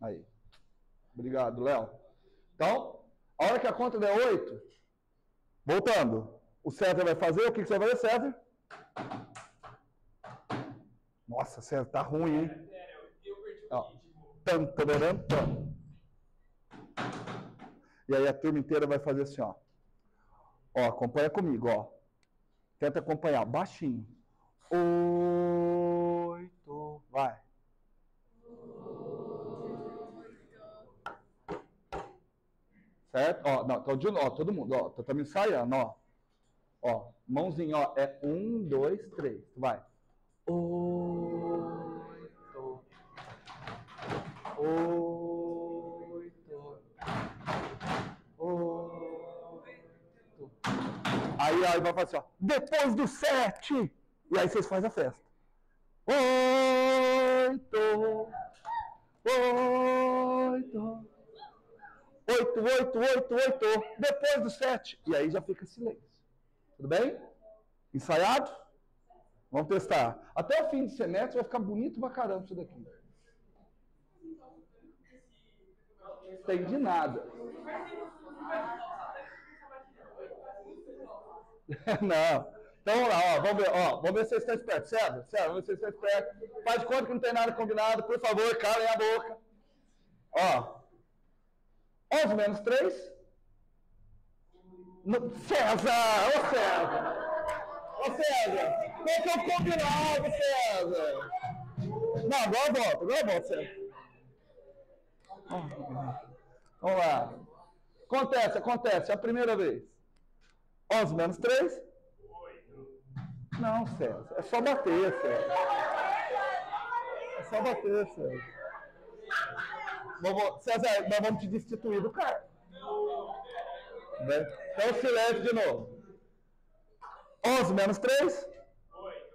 Aí. Obrigado, Léo. Então, a hora que a conta der 8, voltando, o César vai fazer, o que você vai fazer, César? Nossa, César, tá ruim, hein? Eu perdi o ritmo. E aí a turma inteira vai fazer assim, ó. Ó, acompanha comigo, ó. Tenta acompanhar, baixinho. 8, vai. 8. Certo? Ó, não, então, ó, todo mundo, ó, tô também ensaiando, ó. Ó, mãozinha, ó, é 1, 2, 3, vai. 8. 8. 8. Aí vai fazer assim, ó. Depois do 7. E aí vocês fazem a festa. 8. 8. 8, 8, 8, 8. Depois do 7. E aí já fica silêncio. Tudo bem? Ensaiado? Vamos testar. Até o fim de semestre vai ficar bonito pra caramba isso daqui. Não entendi nada. Não. Então vamos lá, ó, vamos ver se vocês estão espertos. César, vamos ver se vocês estão espertos. Faz de conta que não tem nada combinado, por favor, calem a boca. Ó. 11 menos 3. No, César! Ô César! Ô César! Qual que é o combinado, César? Não, agora volta, César. Vamos lá. Acontece, é a primeira vez. 11 menos 3? 8. Não, César, é só bater, César. É só bater, César. César, nós vamos te destituir do cargo. Então, silêncio de novo. 11 menos 3? 8.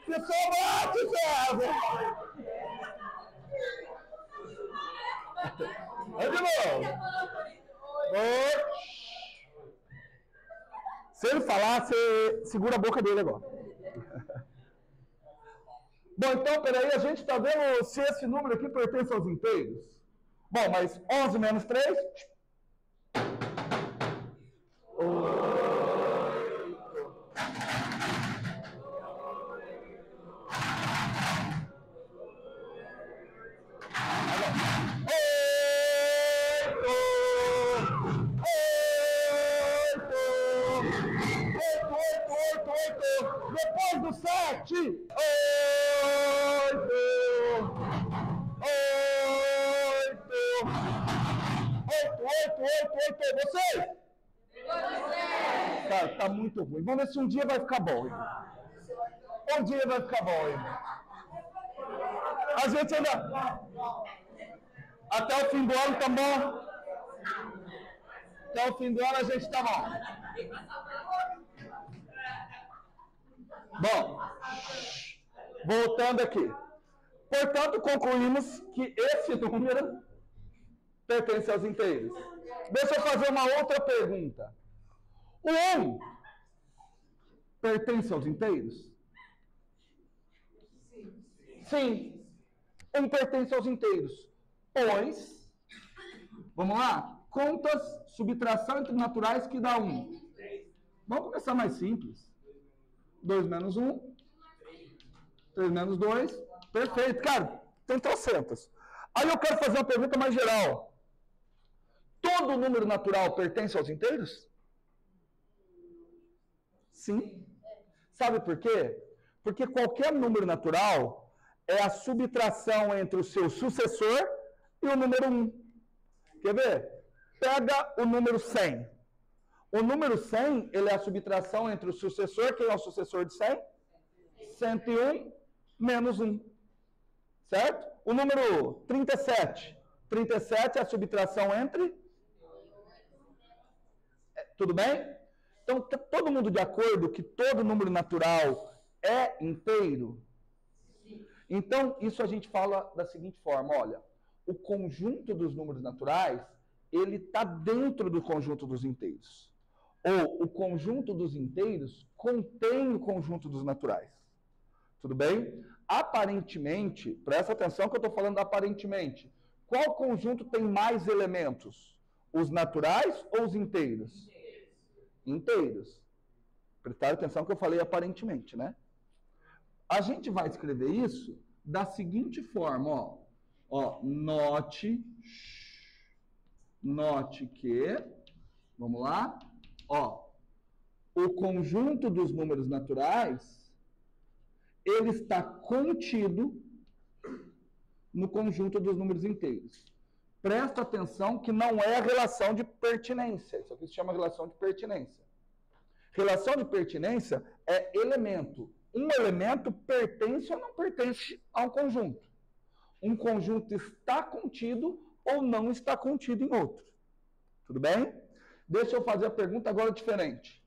Você só bate, César! Vai de novo. Se ele falar, você segura a boca dele agora. Bom, então, peraí, a gente está vendo se esse número aqui pertence aos inteiros. Bom, mas 11 menos 3? 8. 8. Depois do 7. 8. 8. Vocês? Cara, tá muito ruim. Vamos ver se um dia vai ficar bom. Um dia vai ficar bom, irmão. A gente ainda... Até o fim do ano tá bom. Até o fim do ano a gente tá bom. Bom, voltando aqui. Portanto, concluímos que esse número pertence aos inteiros. Deixa eu fazer uma outra pergunta. O 1 pertence aos inteiros? Sim. 1 pertence aos inteiros. Pois, vamos lá? Contas, subtração entre naturais que dá 1. Vamos começar mais simples. 2 menos 1. 3 menos 2. Perfeito. Cara, tem trocentas. Aí eu quero fazer uma pergunta mais geral. Todo número natural pertence aos inteiros? Sim. Sabe por quê? Porque qualquer número natural é a subtração entre o seu sucessor e o número 1. Quer ver? Pega o número 100. O número 100, ele é a subtração entre o sucessor. Quem é o sucessor de 100? 101 menos 1. Certo? O número 37. 37 é a subtração entre... Tudo bem? Então, tá todo mundo de acordo que todo número natural é inteiro? Sim. Então, isso a gente fala da seguinte forma, olha, o conjunto dos números naturais, ele está dentro do conjunto dos inteiros. Ou o conjunto dos inteiros contém o conjunto dos naturais. Tudo bem? aparentemente, presta atenção que eu estou falando aparentemente, qual conjunto tem mais elementos? Os naturais ou os inteiros? Inteiros. Prestaram atenção que eu falei aparentemente, né? A gente vai escrever isso da seguinte forma, ó. Ó, note que, vamos lá, ó, o conjunto dos números naturais, ele está contido no conjunto dos números inteiros. Presta atenção que não é a relação de pertinência. Isso aqui se chama relação de pertinência. Relação de pertinência é elemento. Um elemento pertence ou não pertence a um conjunto. Um conjunto está contido ou não está contido em outro. Tudo bem? Deixa eu fazer a pergunta agora diferente.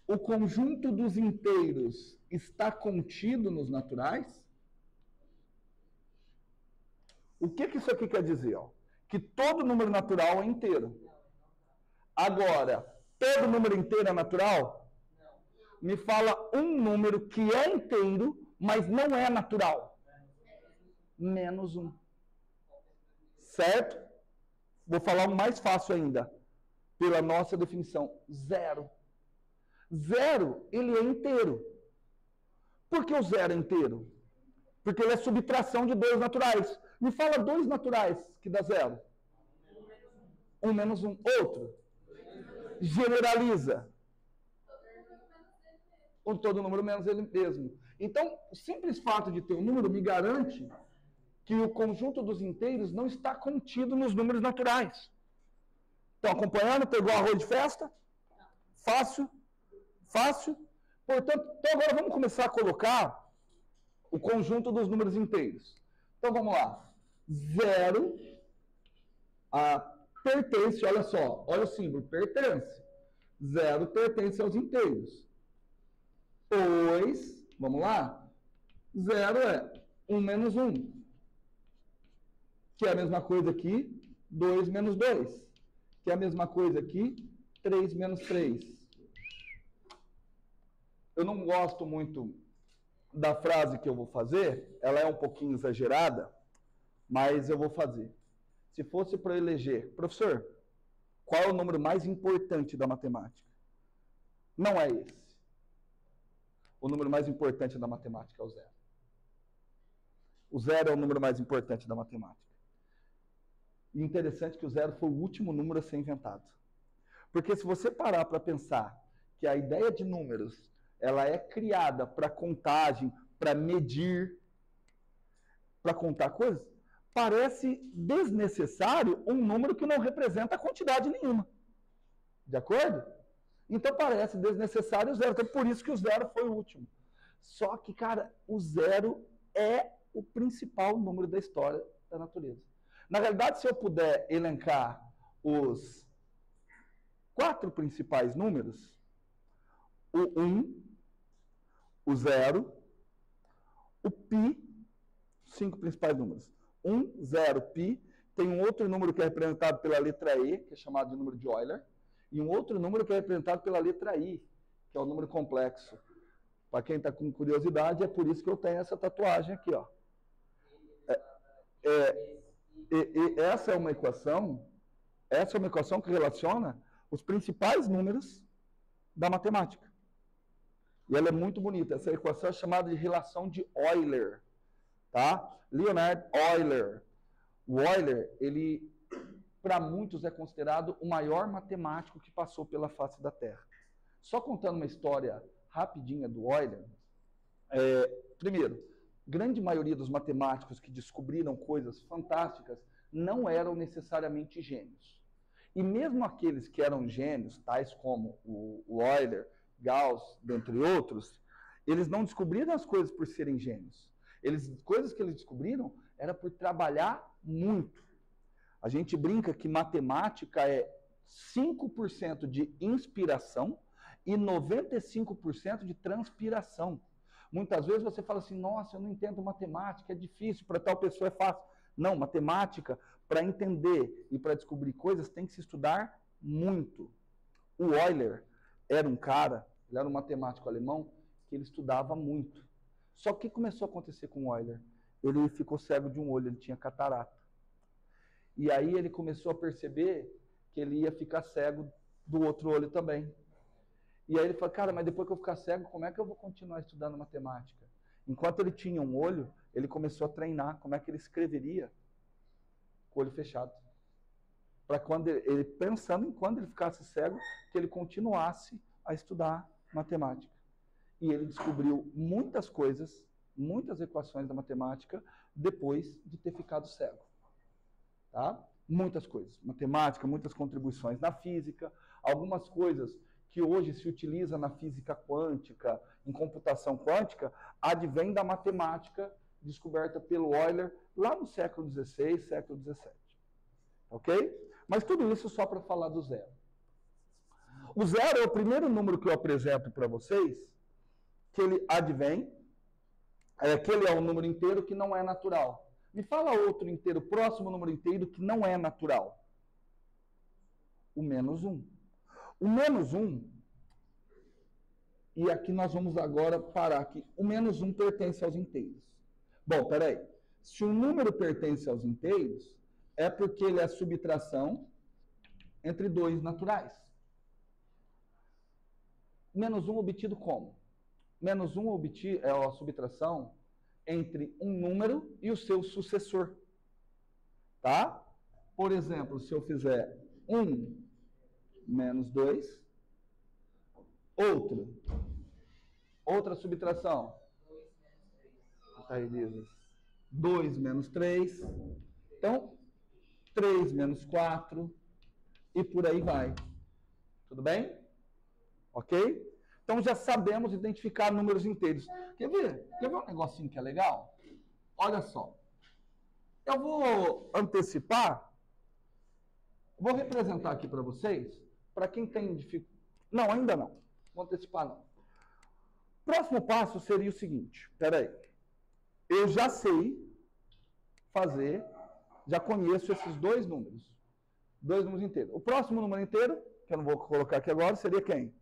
O conjunto dos inteiros está contido nos naturais? O que isso aqui quer dizer? Ó? Que todo número natural é inteiro. Agora, todo número inteiro é natural? Me fala um número que é inteiro, mas não é natural. Menos 1. Certo? Vou falar um mais fácil ainda. Pela nossa definição. 0. 0, ele é inteiro. Por que o 0 é inteiro? Porque ele é subtração de 2 naturais. Me fala 2 naturais que dá 0. 1 menos 1. Outro. Generaliza. Todo número menos ele mesmo. Então, o simples fato de ter um número me garante que o conjunto dos inteiros não está contido nos números naturais. Estão acompanhando? Pegou arroz de festa? Fácil? Fácil? Portanto, então agora vamos começar a colocar o conjunto dos números inteiros. Então vamos lá. 0 pertence, olha só, olha o símbolo, pertence. 0 pertence aos inteiros. Pois, vamos lá, 0 é 1 menos 1, que é a mesma coisa aqui, 2 menos 2, que é a mesma coisa aqui, 3 menos 3. Eu não gosto muito da frase que eu vou fazer, ela é um pouquinho exagerada, mas eu vou fazer. Se fosse para eleger, professor, qual é o número mais importante da matemática? Não é esse. O número mais importante da matemática é o 0. O 0 é o número mais importante da matemática. E interessante que o 0 foi o último número a ser inventado. Porque se você parar para pensar que a ideia de números, ela é criada para contagem, para medir, para contar coisas, parece desnecessário um número que não representa quantidade nenhuma. De acordo? Então parece desnecessário o 0. Então por isso que o 0 foi o último. Só que, cara, o 0 é o principal número da história da natureza. Na realidade, se eu puder elencar os 4 principais números, o 1, o 0, o π, 5 principais números. 1, 0, π, tem um outro número que é representado pela letra E, que é chamado de número de Euler, e um outro número que é representado pela letra I, que é o número complexo. Para quem está com curiosidade, é por isso que eu tenho essa tatuagem aqui, ó. Essa é uma equação que relaciona os principais números da matemática. E ela é muito bonita. Essa equação é chamada de relação de Euler, tá? Leonhard Euler. O Euler, ele, para muitos, é considerado o maior matemático que passou pela face da Terra. Só contando uma história rapidinha do Euler. Primeiro, grande maioria dos matemáticos que descobriram coisas fantásticas não eram necessariamente gênios. E mesmo aqueles que eram gênios, tais como o Euler, Gauss, dentre outros, eles não descobriram as coisas por serem gênios. Coisas que eles descobriram era por trabalhar muito. A gente brinca que matemática é 5% de inspiração e 95% de transpiração. Muitas vezes você fala assim, nossa, eu não entendo matemática, é difícil, para tal pessoa é fácil. Não, matemática, para entender e para descobrir coisas, tem que se estudar muito. O Euler era um cara, ele era um matemático alemão, que ele estudava muito. Só que o que começou a acontecer com o Euler? Ele ficou cego de um olho, ele tinha catarata. E aí ele começou a perceber que ele ia ficar cego do outro olho também. E aí ele falou, cara, mas depois que eu ficar cego, como é que eu vou continuar estudando matemática? Enquanto ele tinha um olho, ele começou a treinar como é que ele escreveria com o olho fechado. Para quando ele, pensando em quando ele ficasse cego, que ele continuasse a estudar matemática. E ele descobriu muitas coisas, muitas equações da matemática, depois de ter ficado cego. Tá? Muitas coisas. Matemática, muitas contribuições na física, algumas coisas que hoje se utiliza na física quântica, em computação quântica, advém da matemática descoberta pelo Euler lá no século XVI, século XVII. Ok? Mas tudo isso só para falar do zero. O zero é o primeiro número que eu apresento para vocês, que ele advém, que ele é um número inteiro que não é natural. Me fala outro inteiro, próximo número inteiro que não é natural. O menos 1. O menos 1, e aqui nós vamos agora parar aqui. O menos 1 pertence aos inteiros. Bom, peraí. Se o número pertence aos inteiros, é porque ele é subtração entre dois naturais. Menos 1 obtido como? Menos 1 é a subtração entre um número e o seu sucessor. Tá? Por exemplo, se eu fizer 1 menos 2, outra subtração. 2 menos 3. Então, 3 menos 4 e por aí vai. Tudo bem? Ok? Então já sabemos identificar números inteiros. Quer ver? Quer ver um negocinho que é legal? Olha só. Eu vou antecipar. Vou representar aqui para vocês. Para quem tem dificuldade. Não, ainda não. Vou antecipar não. Próximo passo seria o seguinte. Espera aí. Eu já sei fazer, já conheço esses dois números. Dois números inteiros. O próximo número inteiro, que eu não vou colocar aqui agora, seria quem?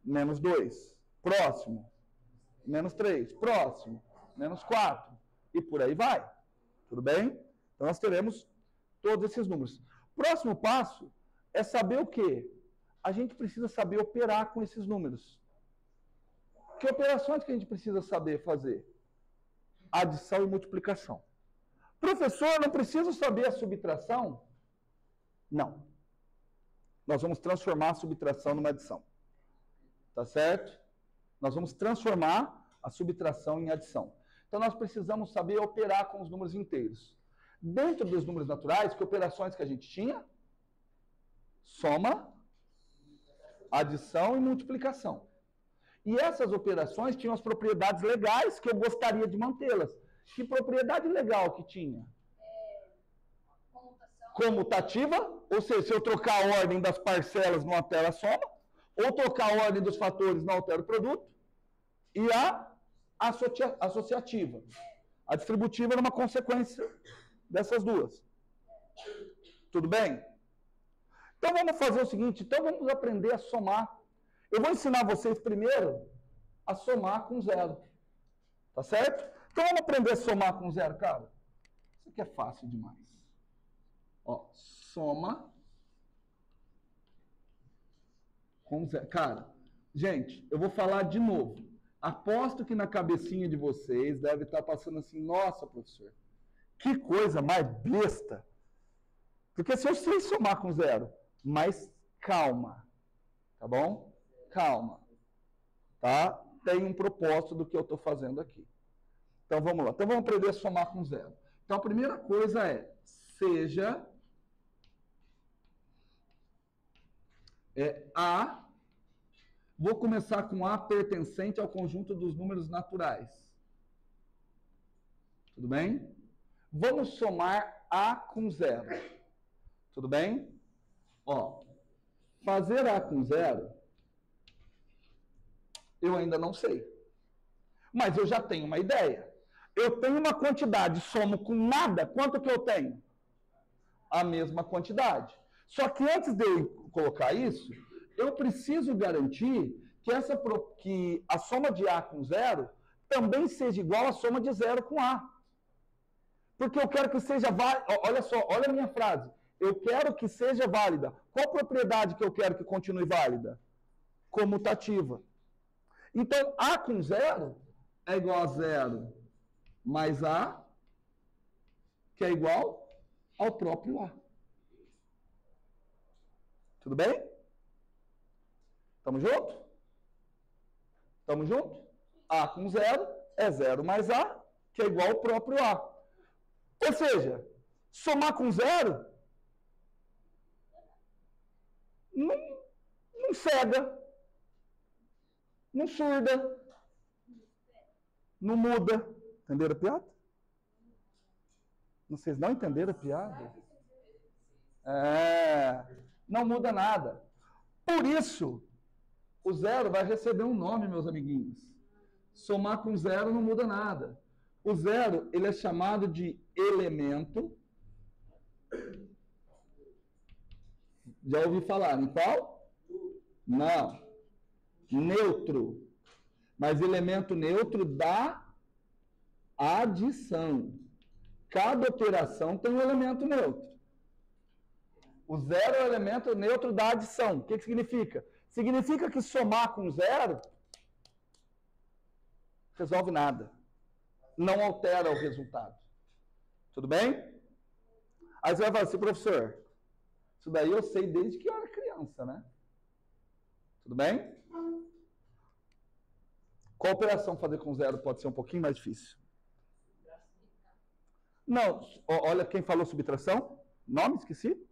Menos 2. Próximo. Menos 3. Próximo. Menos 4. E por aí vai. Tudo bem? Então nós teremos todos esses números. Próximo passo é saber o quê? A gente precisa saber operar com esses números. Que operações que a gente precisa saber fazer? Adição e multiplicação. Professor, não preciso saber a subtração? Não. Nós vamos transformar a subtração numa adição. Tá certo? Nós vamos transformar a subtração em adição. Então, nós precisamos saber operar com os números inteiros. Dentro dos números naturais, que operações que a gente tinha? Soma, adição e multiplicação. E essas operações tinham as propriedades legais que eu gostaria de mantê-las. Que propriedade legal que tinha? Comutativa, ou seja, se eu trocar a ordem das parcelas não altera a soma, ou trocar a ordem dos fatores não altera o produto, e a associativa. A distributiva é uma consequência dessas duas. Tudo bem? Então vamos fazer o seguinte, então vamos aprender a somar. Eu vou ensinar vocês primeiro a somar com zero. Tá certo? Então vamos aprender a somar com zero, cara. Isso aqui é fácil demais. Ó, soma com zero. Cara, gente, eu vou falar de novo. Aposto que na cabecinha de vocês deve estar passando assim, nossa, professor, que coisa mais besta. Porque se eu sei somar com zero, mas calma, tá bom? Calma, tá? Tem um propósito do que eu estou fazendo aqui. Então vamos lá. Então vamos aprender a somar com zero. Então a primeira coisa é, seja A. Vou começar com A pertencente ao conjunto dos números naturais. Tudo bem? Vamos somar A com zero. Tudo bem? Ó, fazer A com zero, eu ainda não sei. Mas eu já tenho uma ideia. Eu tenho uma quantidade, somo com nada, quanto que eu tenho? A mesma quantidade. Só que antes de eu colocar isso, eu preciso garantir que a soma de A com zero também seja igual à soma de 0 com A. Porque eu quero que seja válida. Olha só, olha a minha frase. Eu quero que seja válida. Qual propriedade que eu quero que continue válida? Comutativa. Então, A com 0 é igual a 0 mais A, que é igual ao próprio A. Tudo bem? Tamo junto? Tamo junto? A com 0 é 0 mais A, que é igual ao próprio A. Ou seja, somar com 0 não cega, não surda, não muda. Entenderam a piada? Vocês não entenderam a piada? Não muda nada. Por isso, o 0 vai receber um nome, meus amiguinhos. Somar com 0 não muda nada. O 0, ele é chamado de elemento. Já ouvi falar em qual? Não. Neutro. Mas elemento neutro da adição. Cada operação tem um elemento neutro. O 0 é o elemento neutro da adição. O que significa? Significa que somar com 0 resolve nada. Não altera o resultado. Tudo bem? Aí você vai falar assim, professor, isso daí eu sei desde que eu era criança, né? Tudo bem? Qual operação fazer com 0 pode ser um pouquinho mais difícil? Não, olha quem falou subtração. Nome, esqueci.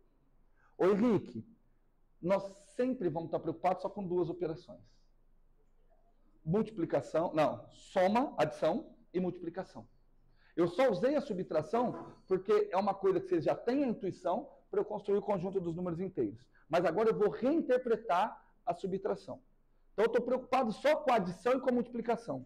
Ô Henrique, nós sempre vamos estar preocupados só com duas operações. Multiplicação, não, soma, adição e multiplicação. Eu só usei a subtração porque é uma coisa que vocês já têm a intuição para eu construir o conjunto dos números inteiros. Mas agora eu vou reinterpretar a subtração. Então eu estou preocupado só com a adição e com a multiplicação.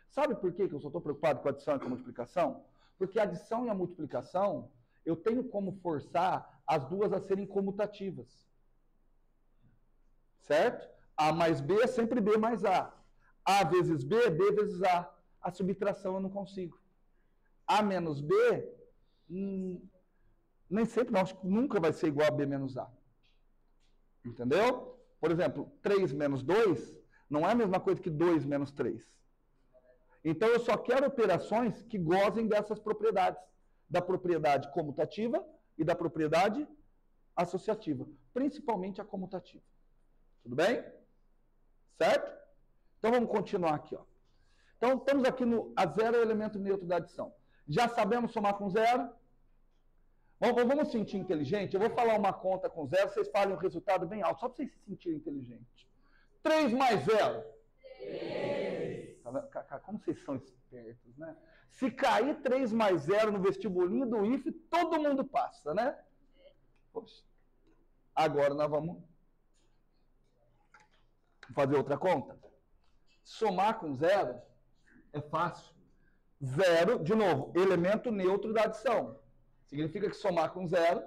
Sabe por que eu só estou preocupado com a adição e com a multiplicação? Porque a adição e a multiplicação, eu tenho como forçar as duas a serem comutativas. Certo? A mais B é sempre B mais A. A vezes B é B vezes A. A subtração eu não consigo. A menos B, nem sempre, não, acho que nunca vai ser igual a B menos A. Entendeu? Por exemplo, 3 menos 2 não é a mesma coisa que 2 menos 3. Então, eu só quero operações que gozem dessas propriedades. Da propriedade comutativa e da propriedade associativa. Principalmente a comutativa. Tudo bem? Certo? Então, vamos continuar aqui. Ó. Então, estamos aqui no A 0 é o elemento neutro da adição. Já sabemos somar com 0? Vamos sentir inteligente? Eu vou falar uma conta com 0, vocês falem um resultado bem alto, só para vocês se sentirem inteligentes. 3 mais 0? 3. Como vocês são espertos, né? Se cair 3 mais 0 no vestibulinho do IFE, todo mundo passa, né? Poxa. Agora nós vamos fazer outra conta. Somar com 0 é fácil. 0, de novo, elemento neutro da adição. Significa que somar com 0,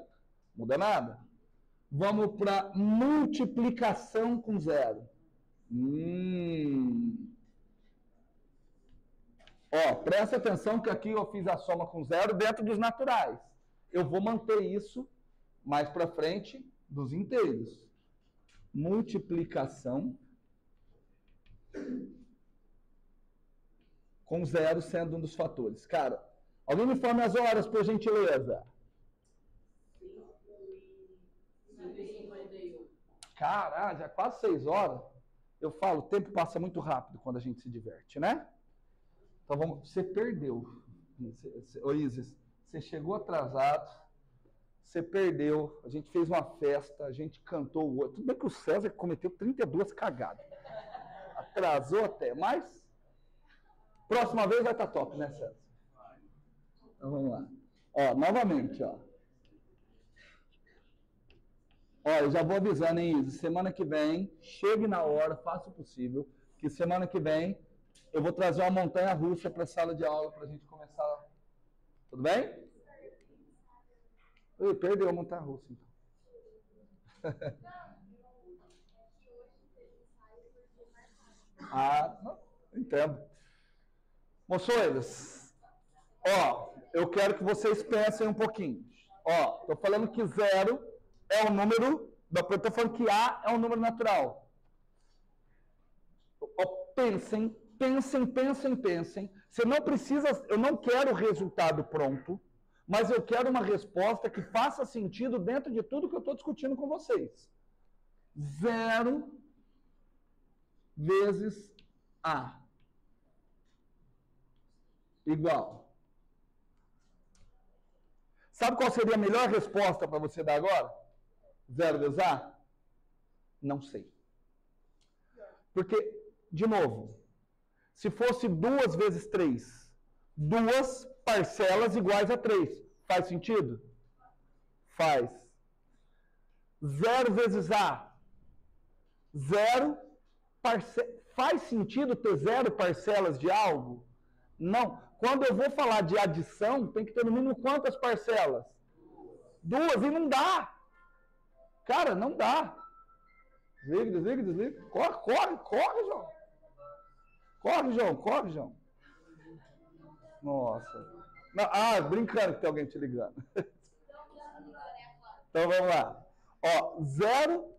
muda nada. Vamos para multiplicação com 0. Ó, presta atenção que aqui eu fiz a soma com 0 dentro dos naturais. Eu vou manter isso mais para frente dos inteiros. Multiplicação com 0 sendo um dos fatores. Cara, alguém me informe as horas, por gentileza. 5h51. Caralho, já quase 6 horas. Eu falo, o tempo passa muito rápido quando a gente se diverte, né? Então vamos. Você perdeu. Ô Isis, você chegou atrasado. Você perdeu. A gente fez uma festa, a gente cantou o outro. Tudo bem que o César cometeu 32 cagadas. Atrasou até, mas próxima vez vai estar top, né, César? Então vamos lá. Ó, novamente, ó. Ó, eu já vou avisando, hein, Isis? Semana que vem, chegue na hora, faça o possível, que semana que vem eu vou trazer uma montanha-russa para a sala de aula para a gente começar. Tudo bem? Ui, perdeu a montanha-russa, então. Ah, não, entendo. Moçoilos, ó, eu quero que vocês pensem um pouquinho. Ó, estou falando que 0 é um número, estou falando que A é um número natural. Ó, pensem. Você não precisa, eu não quero o resultado pronto, mas eu quero uma resposta que faça sentido dentro de tudo que eu estou discutindo com vocês. 0 vezes A igual. Sabe qual seria a melhor resposta para você dar agora? 0 vezes A? Não sei. Porque, de novo, se fosse 2 vezes 3, 2 parcelas iguais a 3, faz sentido? Faz. 0 vezes A. 0 faz sentido ter 0 parcelas de algo? Não. Quando eu vou falar de adição, tem que ter no mínimo quantas parcelas? 2, e não dá. Cara, não dá. Desliga. Corre, João. Corre, João. Nossa. Não, brincando que tem alguém te ligando. Então, vamos lá. Ó, 0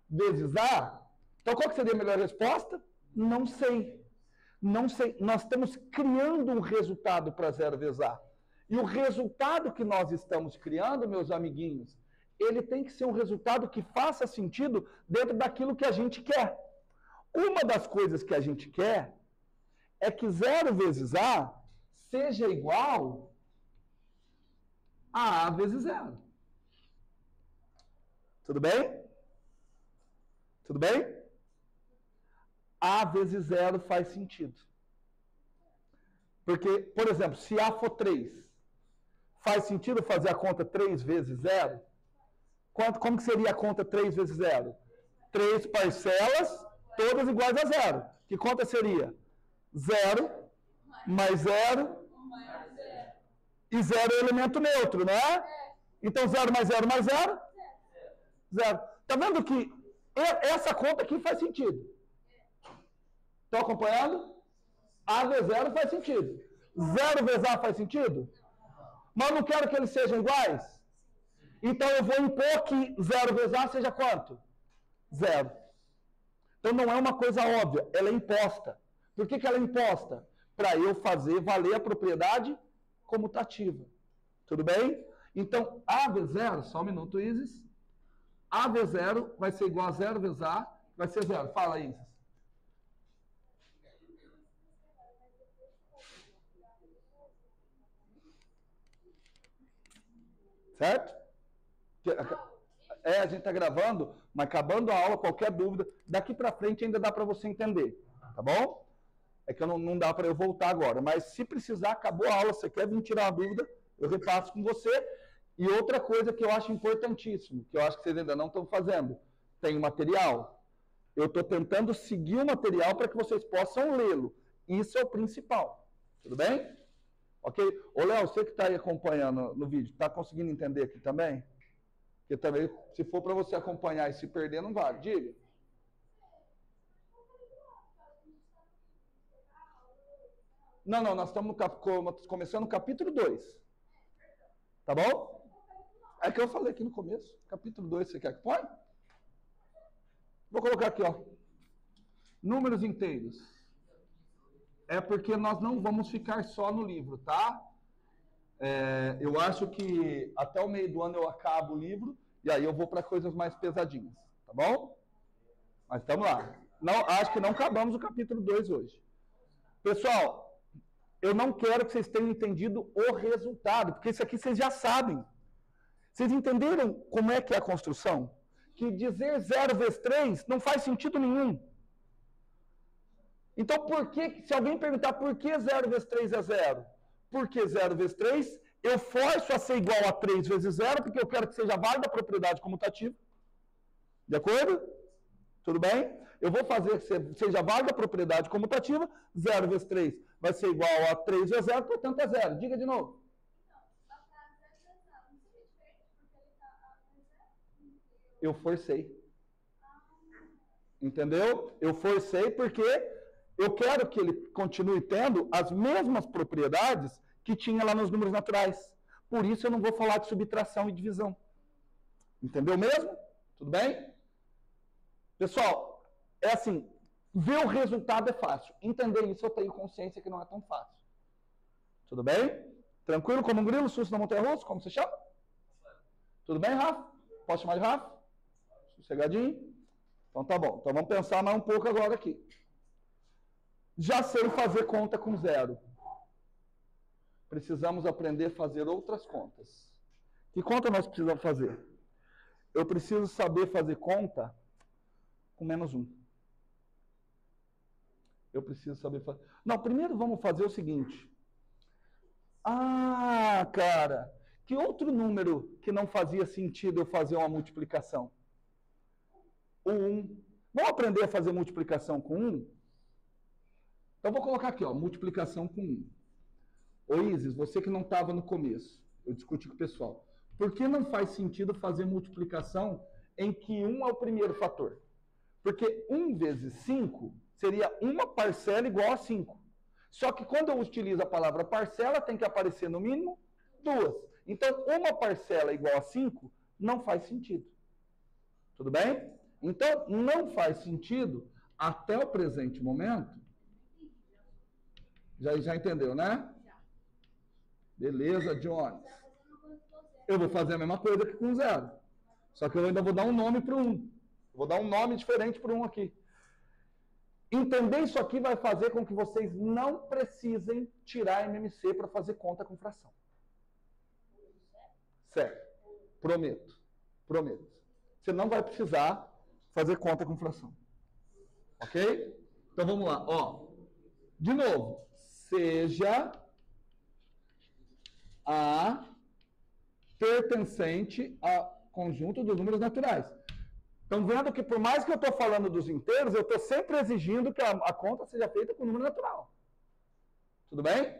vezes A. Então, qual que seria a melhor resposta? Não sei. Nós estamos criando um resultado para 0 vezes A. E o resultado que nós estamos criando, meus amiguinhos, ele tem que ser um resultado que faça sentido dentro daquilo que a gente quer. Uma das coisas que a gente quer é que 0 vezes A seja igual a A vezes 0. Tudo bem? Tudo bem? A vezes 0 faz sentido. Porque, por exemplo, se A for 3, faz sentido fazer a conta 3 vezes 0? Como que seria a conta 3 vezes 0? 3 parcelas, todas iguais a 0. Que conta seria? 0 mais 0 e 0 é elemento neutro, não é? Então 0 mais 0 mais 0? 0. Está vendo que essa conta aqui faz sentido? Estão acompanhando? A vezes 0 faz sentido. 0 vezes A faz sentido? Mas eu não quero que eles sejam iguais. Então eu vou impor que 0 vezes A seja quanto? 0. Então não é uma coisa óbvia, ela é imposta. Por que ela é imposta? Para eu fazer valer a propriedade comutativa. Tudo bem? Então, A vezes 0, só um minuto, Isis. A vezes 0 vai ser igual a 0 vezes A, vai ser 0. Fala, Isis. Certo? A gente está gravando, mas acabando a aula, qualquer dúvida, daqui para frente ainda dá para você entender. Tá bom? É que não dá para eu voltar agora. Mas se precisar, acabou a aula, você quer vir tirar uma dúvida, eu repasso com você. E outra coisa que eu acho importantíssimo, que eu acho que vocês ainda não estão fazendo, tem o material. Eu estou tentando seguir o material para que vocês possam lê-lo. Isso é o principal. Tudo bem? Ok? Ô, Léo, você que está aí acompanhando no vídeo, está conseguindo entender aqui também? Porque também, se for para você acompanhar e se perder, não vale. Diga. Não, nós estamos começando o capítulo 2. Tá bom? É que eu falei aqui no começo. Capítulo 2, você quer que põe? Vou colocar aqui, ó. Números inteiros. É porque nós não vamos ficar só no livro, tá? Eu acho que até o meio do ano eu acabo o livro e aí eu vou para coisas mais pesadinhas, tá bom? Mas estamos lá. Não, acho que não acabamos o capítulo 2 hoje. Pessoal, eu não quero que vocês tenham entendido o resultado, porque isso aqui vocês já sabem. Vocês entenderam como é que é a construção? Que dizer 0 vezes 3 não faz sentido nenhum. Então, se alguém perguntar por que 0 vezes 3 é 0? Porque 0 vezes 3, eu forço a ser igual a 3 vezes 0, porque eu quero que seja válida a propriedade comutativa. De acordo? Tudo bem? Eu vou fazer que seja válida a propriedade comutativa, 0 vezes 3 vai ser igual a 3 vezes 0, portanto é 0. Diga de novo. Eu forcei. Entendeu? Eu forcei porque eu quero que ele continue tendo as mesmas propriedades que tinha lá nos números naturais. Por isso eu não vou falar de subtração e divisão. Entendeu mesmo? Tudo bem? Pessoal, é assim, ver o resultado é fácil. Entender isso eu tenho consciência que não é tão fácil. Tudo bem? Tranquilo como um grilo, susto na montanha-russa? Como você chama? Tudo bem, Rafa? Posso chamar de Rafa? Sossegadinho? Então tá bom. Então vamos pensar mais um pouco agora aqui. Já sei fazer conta com zero. Precisamos aprender a fazer outras contas. Que conta nós precisamos fazer? Eu preciso saber fazer conta com menos 1. Eu preciso saber fazer... Não, primeiro vamos fazer o seguinte. Ah, cara, que outro número que não fazia sentido eu fazer uma multiplicação? O 1. Vamos aprender a fazer multiplicação com 1? Então, vou colocar aqui, ó, multiplicação com 1. Ô Isis, você que não estava no começo, eu discuti com o pessoal. Por que não faz sentido fazer multiplicação em que 1 é o primeiro fator? Porque 1 vezes 5 seria uma parcela igual a 5. Só que quando eu utilizo a palavra parcela, tem que aparecer no mínimo 2. Então, uma parcela igual a 5 não faz sentido. Tudo bem? Então, não faz sentido, até o presente momento. Já entendeu, né? Beleza, Jones. Eu vou fazer a mesma coisa que com 0. Só que eu ainda vou dar um nome para o 1. Vou dar um nome diferente para o 1 aqui. Entender isso aqui vai fazer com que vocês não precisem tirar MMC para fazer conta com fração. Certo. Prometo. Prometo. Você não vai precisar fazer conta com fração. Ok? Então vamos lá. Ó, de novo. Seja a pertencente ao conjunto dos números naturais. Estão vendo que por mais que eu estou falando dos inteiros, eu estou sempre exigindo que a conta seja feita com número natural. Tudo bem?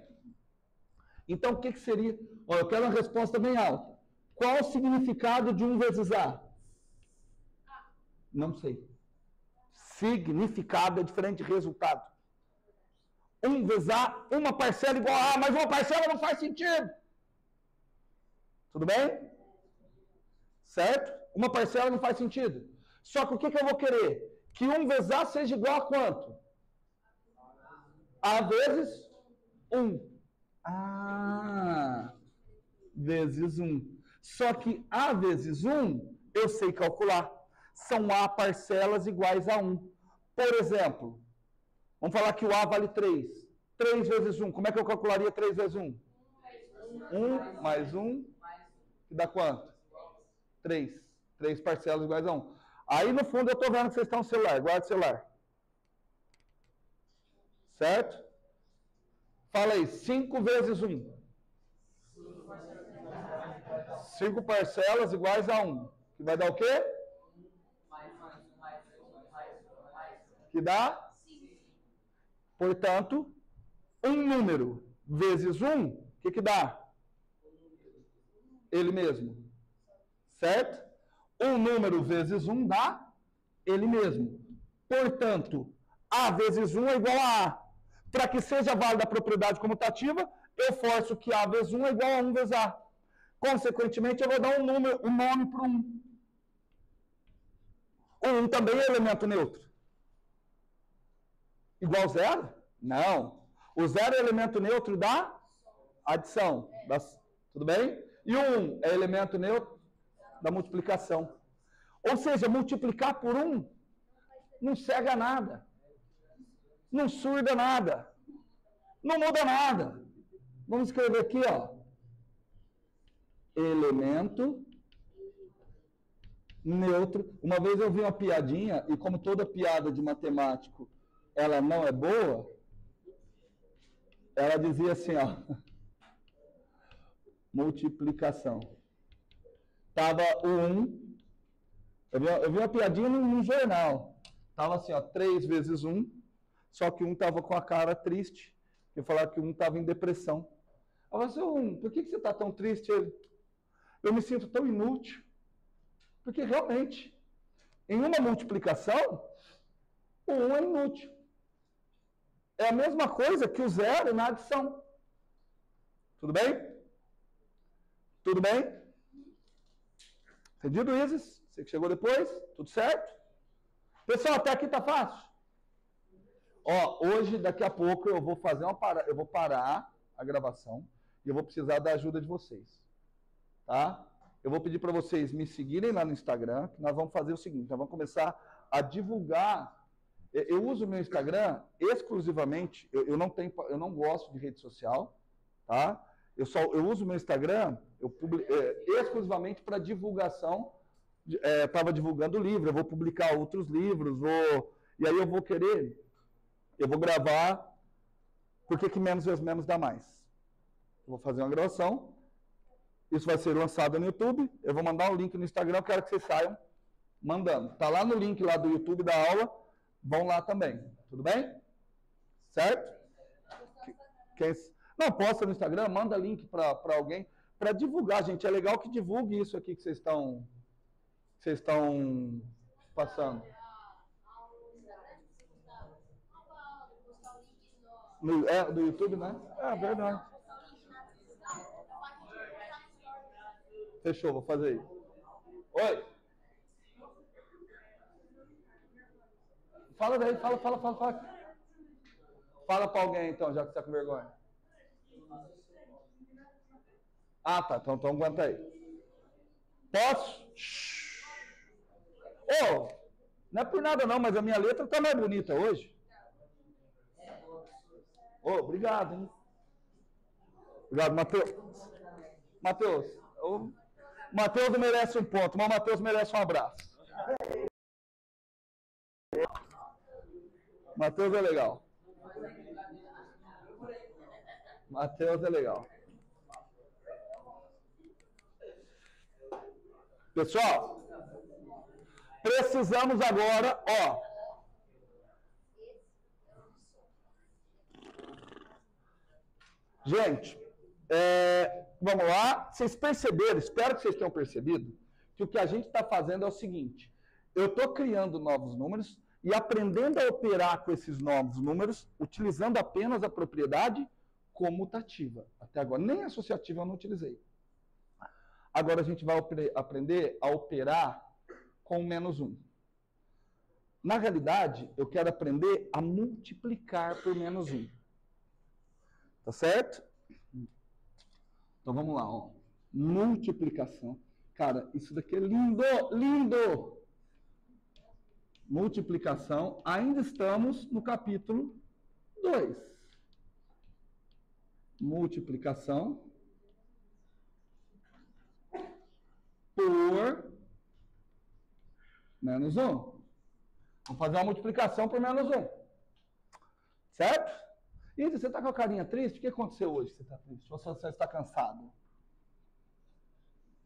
Então, o que seria? Ó, eu quero uma resposta bem alta. Qual o significado de 1 vezes A? Não sei. Significado é diferente de resultado. 1 vezes A, uma parcela igual a A, mas uma parcela não faz sentido. Tudo bem? Certo? Uma parcela não faz sentido. Só que o que eu vou querer? Que 1 vezes A seja igual a quanto? A vezes 1. Ah, vezes 1. Só que A vezes 1, eu sei calcular. São A parcelas iguais a 1. Por exemplo, vamos falar que o A vale 3. 3 vezes 1. Como é que eu calcularia 3 vezes 1? 1 mais 1, que dá quanto? 3. 3 parcelas iguais a 1. Aí, no fundo, eu estou vendo que vocês estão no celular. Guarda o celular. Certo? Fala aí. 5 vezes 1. 5 parcelas iguais a 1. Que vai dar o quê? Que dá? Portanto, um número vezes 1, o que dá? Ele mesmo. Certo? Um número vezes 1 dá ele mesmo. Portanto, A vezes 1 é igual a A. Para que seja válida a propriedade comutativa, eu forço que A vezes 1 é igual a 1 vezes A. Consequentemente, eu vou dar um nome para o 1. O 1 também é elemento neutro. Igual 0? Não. O 0 é elemento neutro da adição. Tudo bem? E o 1 é elemento neutro da multiplicação. Ou seja, multiplicar por 1 não cega nada. Não surda nada. Não muda nada. Vamos escrever aqui, ó. Elemento neutro. Uma vez eu vi uma piadinha, e como toda piada de matemático, ela não é boa, ela dizia assim, ó. Multiplicação. Tava o 1. Eu vi uma piadinha num jornal. Tava assim, ó, 3 vezes 1. Só que um tava com a cara triste. Eu falava que um tava em depressão. Eu falei assim, por que você está tão triste? Eu me sinto tão inútil. Porque realmente, em uma multiplicação, o 1 é inútil. é a mesma coisa que o zero na adição. Tudo bem? Tudo bem? Entendido, Isis? Você que chegou depois? Tudo certo? Pessoal, até aqui tá fácil? Ó, hoje, daqui a pouco, eu vou fazer eu vou parar a gravação e eu vou precisar da ajuda de vocês. Tá? Eu vou pedir para vocês me seguirem lá no Instagram, que nós vamos fazer o seguinte, nós vamos começar a divulgar. Eu uso o meu Instagram exclusivamente, eu não gosto de rede social, tá? Eu uso o meu Instagram exclusivamente para divulgação. Estava divulgando livro, eu vou publicar outros livros, e aí eu vou gravar, porque que menos vezes menos dá mais. Eu vou fazer uma gravação, isso vai ser lançado no YouTube, eu vou mandar um link no Instagram, eu quero que vocês saiam mandando. Tá lá no link lá do YouTube da aula, vão lá também, tudo bem? Certo? Não, posta no Instagram, manda link para alguém, para divulgar, gente, é legal que divulgue isso aqui que vocês estão passando. Do YouTube, né? É verdade. Fechou, vou fazer isso. Oi. Fala daí, fala. Fala pra alguém então, já que você tá com vergonha. Ah, tá, então aguenta aí. Posso? Não é por nada não, mas a minha letra tá mais bonita hoje. Obrigado, hein? Obrigado, Matheus. O Matheus não merece um ponto, mas o Matheus merece um abraço. Matheus é legal. Matheus é legal. Pessoal, precisamos agora, Gente, vamos lá. Vocês perceberam, espero que vocês tenham percebido, que o que a gente está fazendo é o seguinte. Eu estou criando novos números e aprendendo a operar com esses novos números, utilizando apenas a propriedade comutativa. Até agora, nem associativa eu não utilizei. Agora a gente vai aprender a operar com -1. Na realidade, eu quero aprender a multiplicar por -1. Tá certo? Então vamos lá, multiplicação. Cara, isso daqui é lindo, lindo! Multiplicação, ainda estamos no capítulo 2. Multiplicação por -1. Vamos fazer uma multiplicação por -1. Certo? E você está com a carinha triste? O que aconteceu hoje que você está triste? Ou você está cansado?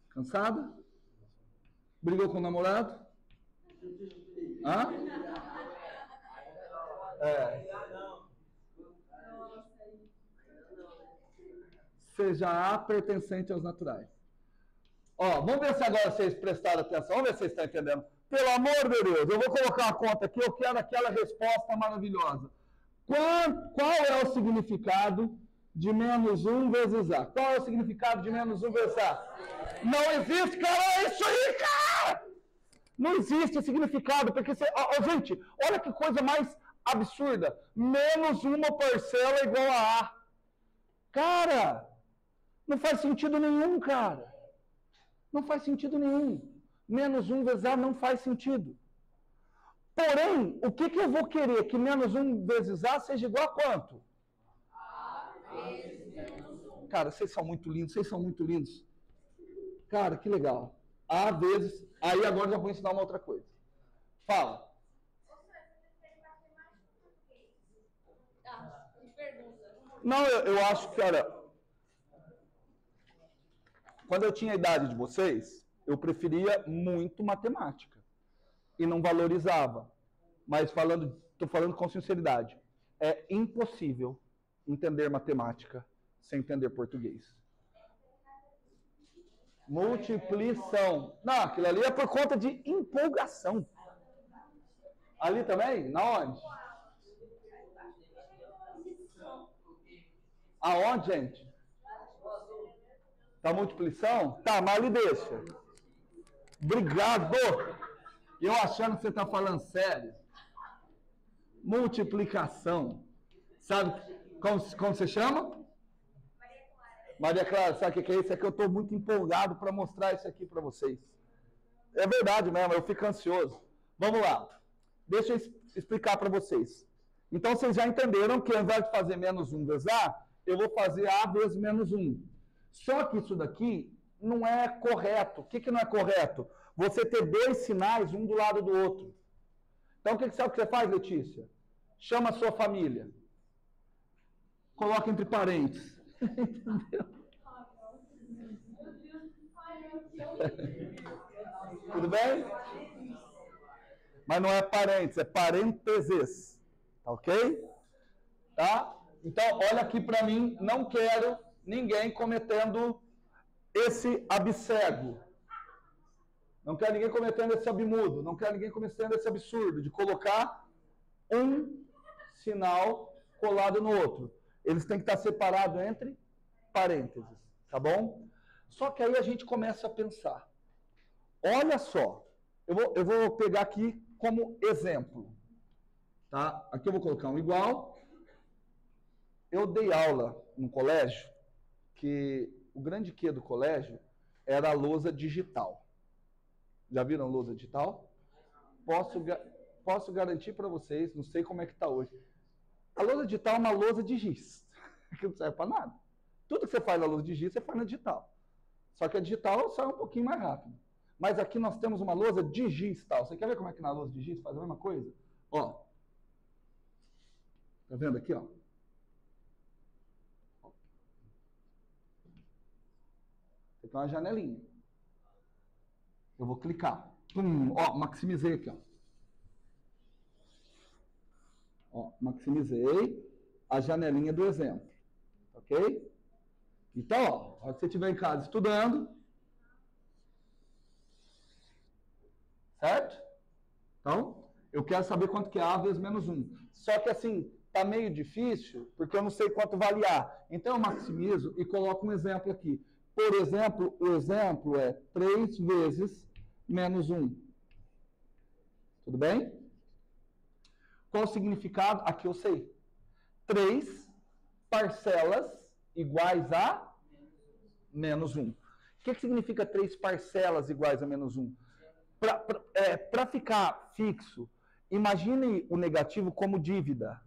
Cansada? Brigou com o namorado? Hã? Seja A pertencente aos naturais. Vamos ver se agora vocês prestaram atenção. Vamos ver se vocês estão entendendo. Pelo amor de Deus, eu vou colocar a conta aqui, eu quero aquela resposta maravilhosa. Qual é o significado de -1 vezes A? Qual é o significado de -1 vezes A? Não existe, cara, é isso aí, cara! Não existe significado, porque você... gente, olha que coisa mais absurda. -1 parcela igual a A. Cara, não faz sentido nenhum, cara. Não faz sentido nenhum. -1 vezes A não faz sentido. Porém, o que eu vou querer? Que -1 vezes A seja igual a quanto? A vezes -1. Cara, vocês são muito lindos. Cara, que legal. A vezes... Aí agora já vou ensinar uma outra coisa. Fala. Não, eu acho que, cara... Quando eu tinha a idade de vocês, eu preferia muito matemática. E não valorizava. Mas estou falando com sinceridade. É impossível entender matemática sem entender português. Multiplicação. Não, aquilo ali é por conta de empolgação. Ali também? Na onde? Aonde, gente? Tá multiplicação? Tá, mas ali deixa. Obrigado. Eu achando que você tá falando sério. Multiplicação. Sabe como você chama? Maria Clara, sabe o que é isso? É que eu estou muito empolgado para mostrar isso aqui para vocês. É verdade mesmo, eu fico ansioso. Vamos lá. Deixa eu explicar para vocês. Então, vocês já entenderam que ao invés de fazer menos 1 vezes A, eu vou fazer A vezes menos 1. Só que isso daqui não é correto. O que não é correto? Você ter dois sinais, um do lado do outro. Então, o que sabe o que você faz, Letícia? Chama a sua família. Coloca entre parênteses. Entendeu? Tudo bem? Mas não é parênteses, é parênteses. Tá ok? Tá? Então, olha aqui para mim. Não quero ninguém cometendo esse abcego. Não quero ninguém cometendo esse abmudo. Não quero ninguém cometendo esse absurdo de colocar um sinal colado no outro. Eles têm que estar separados entre parênteses, tá bom? Só que aí a gente começa a pensar. Olha só, eu vou pegar aqui como exemplo, tá? Aqui eu vou colocar um igual. Eu dei aula no colégio, que o grande quê do colégio era a lousa digital. Já viram lousa digital? Posso garantir para vocês, não sei como é que está hoje. A lousa digital é uma lousa de giz, que não serve para nada. Tudo que você faz na lousa de giz, você faz na digital. Só que a digital sai um pouquinho mais rápido. Mas aqui nós temos uma lousa de giz tal. Você quer ver como é que na lousa de giz faz a mesma coisa? Ó. Tá vendo aqui, ó? Tem uma janelinha. Eu vou clicar. Ó, maximizei aqui, ó. Ó, maximizei a janelinha do exemplo. Ok? Então, ó, se você estiver em casa estudando, certo? Então, eu quero saber quanto que é A vezes menos 1. Só que assim, tá meio difícil, porque eu não sei quanto vale A. Então, eu maximizo e coloco um exemplo aqui. Por exemplo, o exemplo é 3 vezes menos 1. Tudo bem? Qual o significado? Aqui eu sei. 3 parcelas iguais a menos 1. O que significa 3 parcelas iguais a menos 1? Para ficar fixo, imagine o negativo como dívida.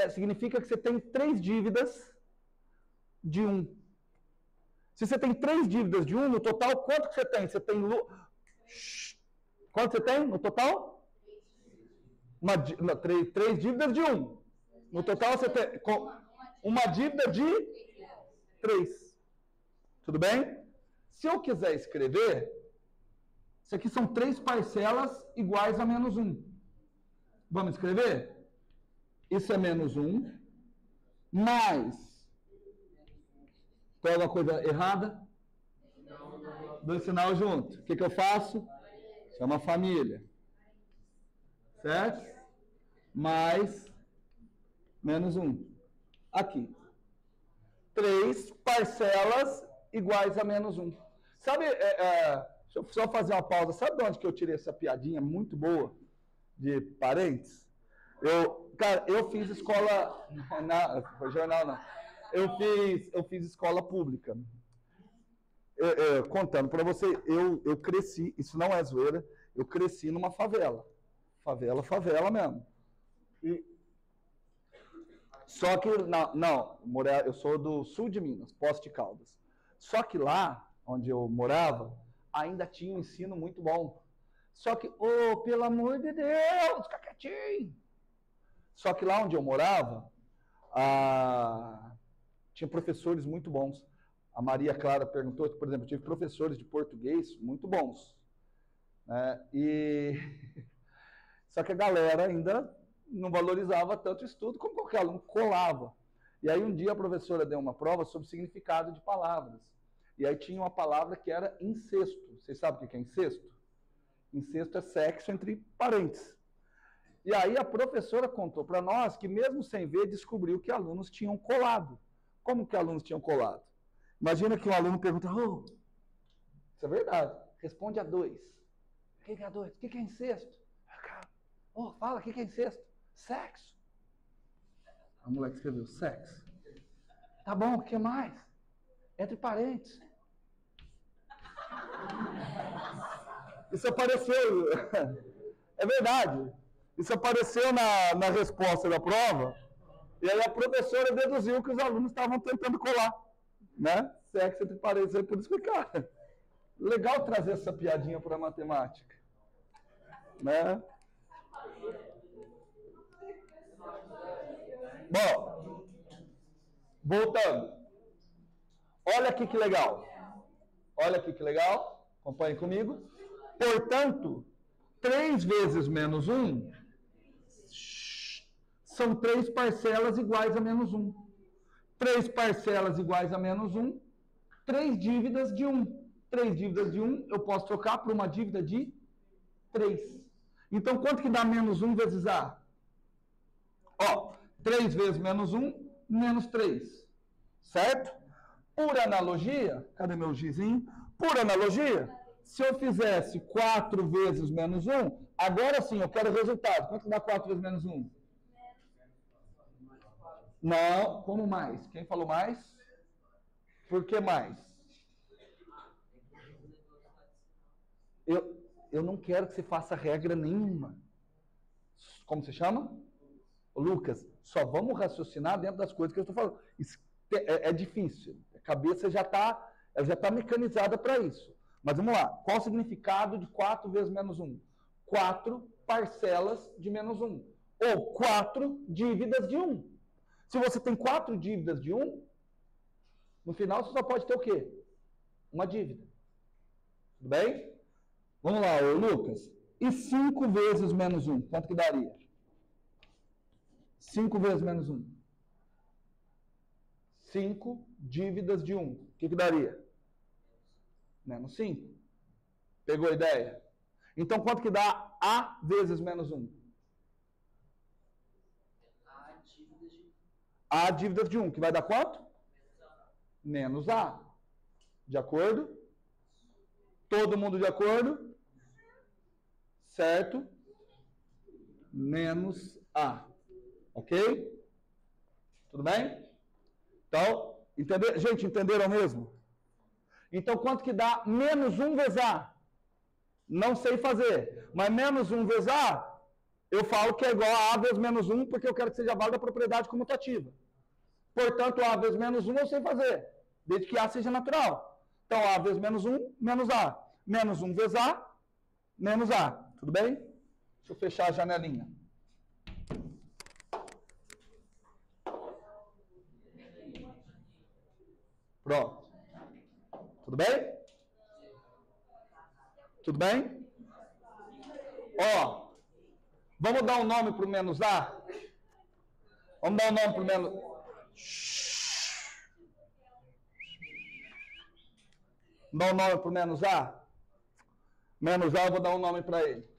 Significa que você tem 3 dívidas de 1. Se você tem 3 dívidas de 1, no total, quanto que você tem? Você tem... Quanto você tem no total? 3 dívidas de 1. No total, você tem uma dívida de 3. Tudo bem? Se eu quiser escrever, isso aqui são 3 parcelas iguais a menos 1. Vamos escrever? Isso é menos 1, mais... Tem alguma coisa errada? Dois sinais juntos. O que eu faço? Chama a família. Certo? Mais menos 1. Aqui. 3 parcelas iguais a menos 1. Sabe, deixa eu só fazer uma pausa. Sabe de onde que eu tirei essa piadinha muito boa de parentes? Cara, eu fiz escola... Não, jornal não. Eu fiz escola pública. Contando para você, eu cresci, isso não é zoeira, eu cresci numa favela. Favela mesmo. Só que, eu sou do sul de Minas, Poços de Caldas. Só que lá, onde eu morava, ainda tinha um ensino muito bom. Só que, pelo amor de Deus, fica quietinho. Só que lá onde eu morava, tinha professores muito bons. A Maria Clara perguntou que, por exemplo, eu tive professores de português muito bons. Né? Só que a galera ainda não valorizava tanto o estudo como qualquer aluno, colava. E aí um dia a professora deu uma prova sobre significado de palavras. E aí tinha uma palavra que era incesto. Vocês sabem o que é incesto? Incesto é sexo entre parentes. E aí a professora contou para nós que mesmo sem ver, descobriu que alunos tinham colado. Como que alunos tinham colado? Imagina que um aluno pergunta, isso é verdade, responde a 2. O que é a 2? O que é incesto? Fala, o que é incesto? Sexo. A moleque escreveu, sexo. Tá bom, o que mais? Entre parentes. Isso apareceu, é verdade. Isso apareceu na resposta da prova, e aí a professora deduziu que os alunos estavam tentando colar, né? Sexo entre parentes, aí por isso que, cara, legal trazer essa piadinha para a matemática, né? Bom, voltando. Olha aqui que legal. Olha aqui que legal. Acompanhe comigo. Portanto, 3 vezes menos 1 são 3 parcelas iguais a menos 1. 3 parcelas iguais a menos 1, 3 dívidas de 1. 3 dívidas de 1 eu posso trocar por uma dívida de 3. Então, quanto que dá menos 1 vezes A? 3 vezes menos 1, menos 3. Certo? Por analogia, cadê meu gizinho? Por analogia, se eu fizesse 4 vezes menos 1, agora sim, eu quero o resultado. Quanto dá 4 vezes menos 1? Não, como mais? Quem falou mais? Por que mais? Eu não quero que você faça regra nenhuma. Como se chama? Lucas, só vamos raciocinar dentro das coisas que eu estou falando. Isso é difícil. A cabeça já está mecanizada para isso. Mas vamos lá. Qual o significado de 4 vezes menos 1? 4 parcelas de menos 1. Ou 4 dívidas de 1. Se você tem 4 dívidas de 1, no final você só pode ter o quê? Uma dívida. Tudo bem? Vamos lá, Lucas. E 5 vezes menos 1, quanto que daria? 5 vezes menos 1. 5 dívidas de 1. O que daria? Menos 5. Pegou a ideia? Então, quanto que dá A vezes menos 1? A dívidas de 1, que vai dar quanto? Menos A. De acordo? Todo mundo de acordo? Certo? Menos A. Ok? Tudo bem? Então, gente, entenderam mesmo? Então, quanto que dá menos 1 vezes A? Não sei fazer. Mas menos 1 vezes A, eu falo que é igual a A vezes menos 1, porque eu quero que seja válida a propriedade comutativa. Portanto, A vezes menos 1 eu sei fazer, desde que A seja natural. Então, A vezes menos 1, menos A. Menos 1 vezes A, menos A. Tudo bem? Deixa eu fechar a janelinha. Pronto. Tudo bem? Tudo bem? Vamos dar um nome para o menos A? Vamos dar um nome para o menos... Dá um nome para o menos A? Menos A, eu vou dar um nome para ele.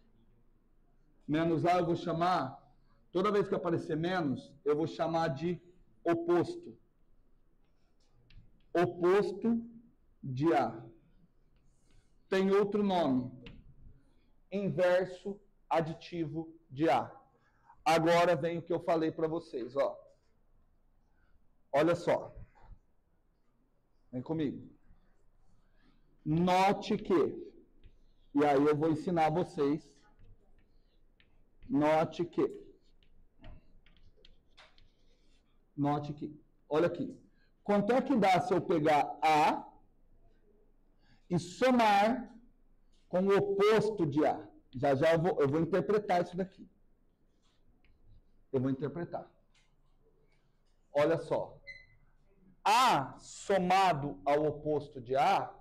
Menos A eu vou chamar... Toda vez que aparecer menos, eu vou chamar de oposto. Oposto de A. Tem outro nome. Inverso aditivo de A. Agora vem o que eu falei para vocês, Olha só. Vem comigo. Note que, e aí eu vou ensinar vocês, note que, olha aqui. Quanto é que dá se eu pegar A e somar com o oposto de A? Já eu vou interpretar isso daqui. Eu vou interpretar. Olha só. A somado ao oposto de A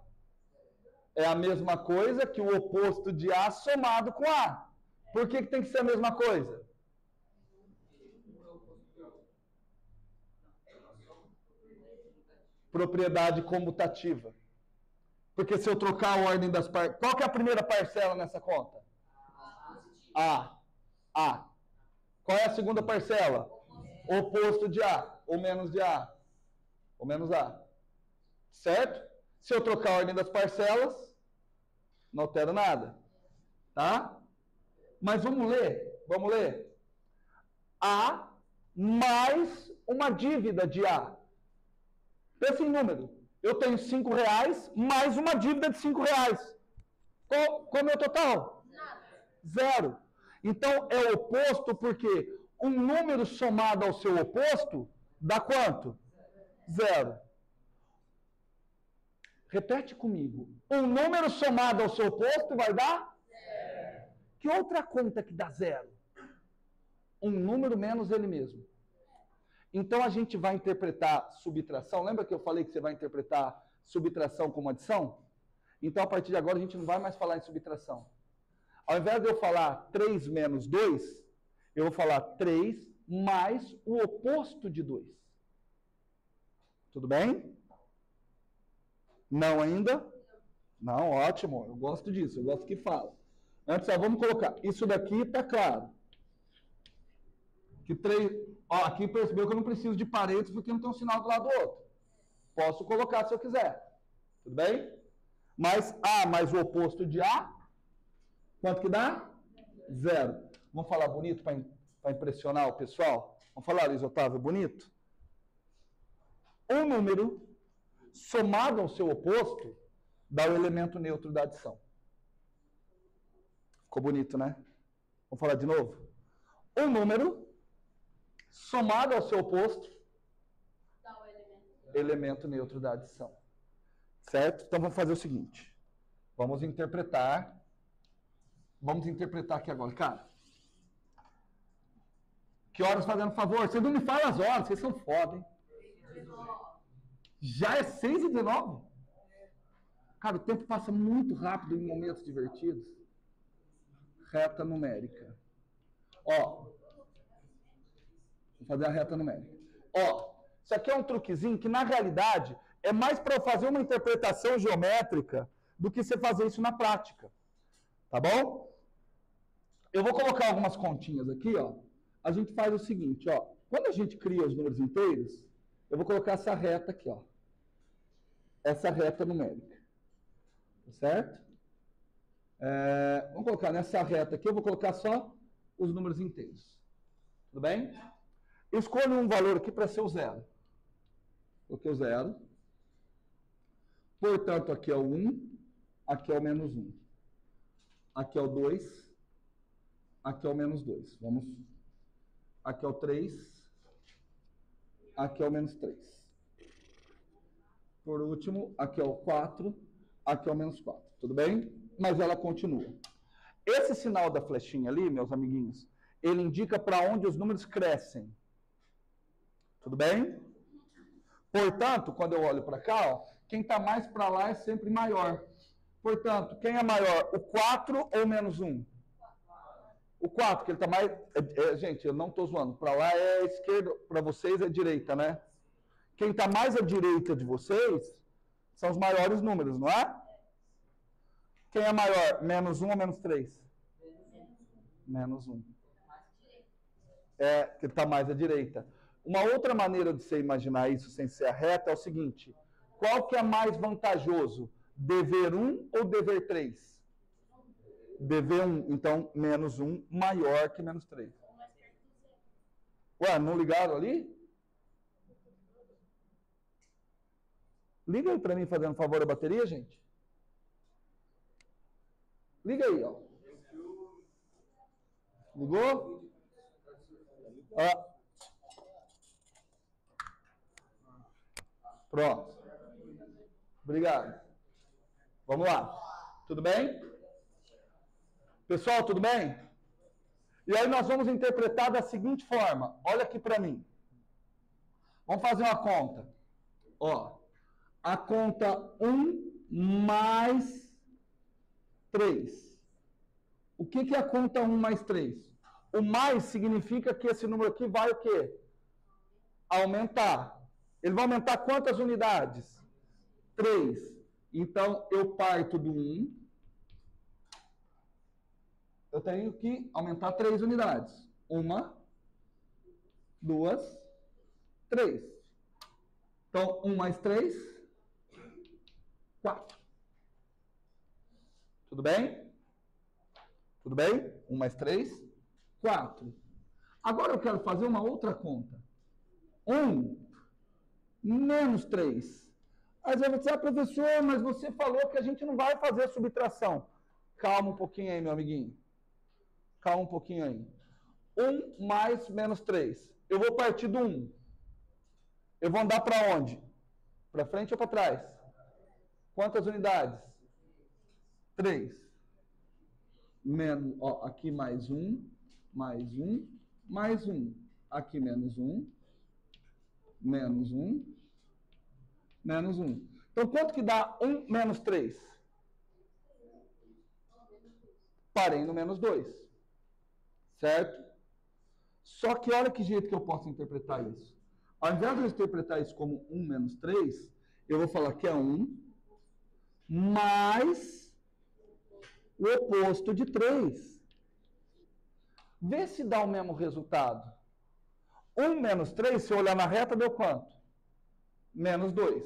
é a mesma coisa que o oposto de A somado com A. Por que tem que ser a mesma coisa? Propriedade comutativa. Porque se eu trocar a ordem das parcelas... Qual que é a primeira parcela nessa conta? A. Qual é a segunda parcela? Oposto de A, ou menos de A. ou menos A. Certo? Se eu trocar a ordem das parcelas, não altero nada. Tá? Mas vamos ler. Vamos ler. A mais uma dívida de A. Pensa em número. Eu tenho R$5 mais uma dívida de R$5. Qual é o meu total? Zero. Então, é o oposto porque um número somado ao seu oposto dá quanto? Zero. Repete comigo. Um número somado ao seu oposto vai dar? Zero. Que outra conta que dá zero? Um número menos ele mesmo. Então, a gente vai interpretar subtração. Lembra que eu falei que você vai interpretar subtração como adição? Então, a partir de agora, a gente não vai mais falar em subtração. Ao invés de eu falar 3 menos 2, eu vou falar 3 mais o oposto de 2. Tudo bem? Não ainda? Não, ótimo. Eu gosto disso. Eu gosto que fala. Antes, vamos colocar. Isso daqui está claro. Que 3... Ó, aqui percebeu que eu não preciso de parênteses porque não tem um sinal do lado do outro. Posso colocar se eu quiser. Tudo bem? Mas A mais o oposto de A, quanto que dá? Zero. Vamos falar bonito para impressionar o pessoal? Vamos falar, Luiz Otávio, bonito? Um número somado ao seu oposto dá o elemento neutro da adição. Ficou bonito, né? Vamos falar de novo? Um número somado ao seu oposto dá o elemento neutro da adição. Certo? Então vamos fazer o seguinte. Vamos interpretar aqui agora. Cara, que horas fazendo favor? Vocês não me falam as horas, vocês são foda, hein? Já é 6h19? Cara, o tempo passa muito rápido em momentos divertidos. Reta numérica. Ó, vou fazer a reta numérica. Ó, isso aqui é um truquezinho que, na realidade, é mais para eu fazer uma interpretação geométrica do que você fazer isso na prática. Tá bom? Eu vou colocar algumas continhas aqui, ó. A gente faz o seguinte, ó. Quando a gente cria os números inteiros, eu vou colocar essa reta aqui, ó. Essa reta numérica. Certo? Vamos colocar nessa reta aqui, eu vou colocar só os números inteiros. Tudo bem? Eu escolho um valor aqui para ser o zero. Coloquei o zero. Portanto, aqui é o 1, aqui é o menos 1. Aqui é o 2, aqui é o menos 2. Vamos. Aqui é o 3, aqui é o menos 3. Por último, aqui é o 4, aqui é o menos 4. Tudo bem? Mas ela continua. Esse sinal da flechinha ali, meus amiguinhos, ele indica para onde os números crescem. Tudo bem? Portanto, quando eu olho para cá, ó, quem está mais para lá é sempre maior. Portanto, quem é maior, o 4 ou o menos 1? O 4, que ele está mais... gente, eu não estou zoando. Para lá é esquerda, para vocês é direita, né? Quem está mais à direita de vocês são os maiores números, não é? Quem é maior, menos 1 ou menos 3? Menos 1. Que ele está mais à direita. Uma outra maneira de você imaginar isso sem ser a reta é o seguinte. Qual que é mais vantajoso? Dever 1 ou dever 3? Dever 1, então, menos 1 maior que menos 3. Ué, não ligaram ali? Liga aí para mim, fazendo favor, a bateria, gente. Liga aí, ó. Ligou? Ó. Pronto. Obrigado. Vamos lá. Tudo bem? Pessoal, tudo bem? E aí nós vamos interpretar da seguinte forma. Olha aqui para mim. Vamos fazer uma conta. Ó. A conta 1 mais 3. O que é a conta 1 mais 3? O mais significa que esse número aqui vai o quê? Aumentar. Ele vai aumentar quantas unidades? 3. Então, eu parto do 1. Eu tenho que aumentar 3 unidades. 1, 2, 3. Então, 1 mais 3, 4. Tudo bem? Tudo bem? 1 mais 3, 4. Agora eu quero fazer uma outra conta. 1 menos 3. Aí você vai dizer, professor, mas você falou que a gente não vai fazer subtração. Calma um pouquinho aí, meu amiguinho. Calma um pouquinho aí. 1 mais menos 3. Eu vou partir do 1. Eu vou andar para onde? Para frente ou para trás? Quantas unidades? 3. Menos, ó, aqui mais 1, mais 1, mais 1. Aqui menos 1, menos 1, menos 1. Então, quanto que dá 1 menos 3? Parei no menos 2. Certo? Só que olha que jeito que eu posso interpretar isso. Ao invés de eu interpretar isso como 1 menos 3, eu vou falar que é 1 mais o oposto de 3. Vê se dá o mesmo resultado. 1 menos 3, se eu olhar na reta, deu quanto? Menos 2.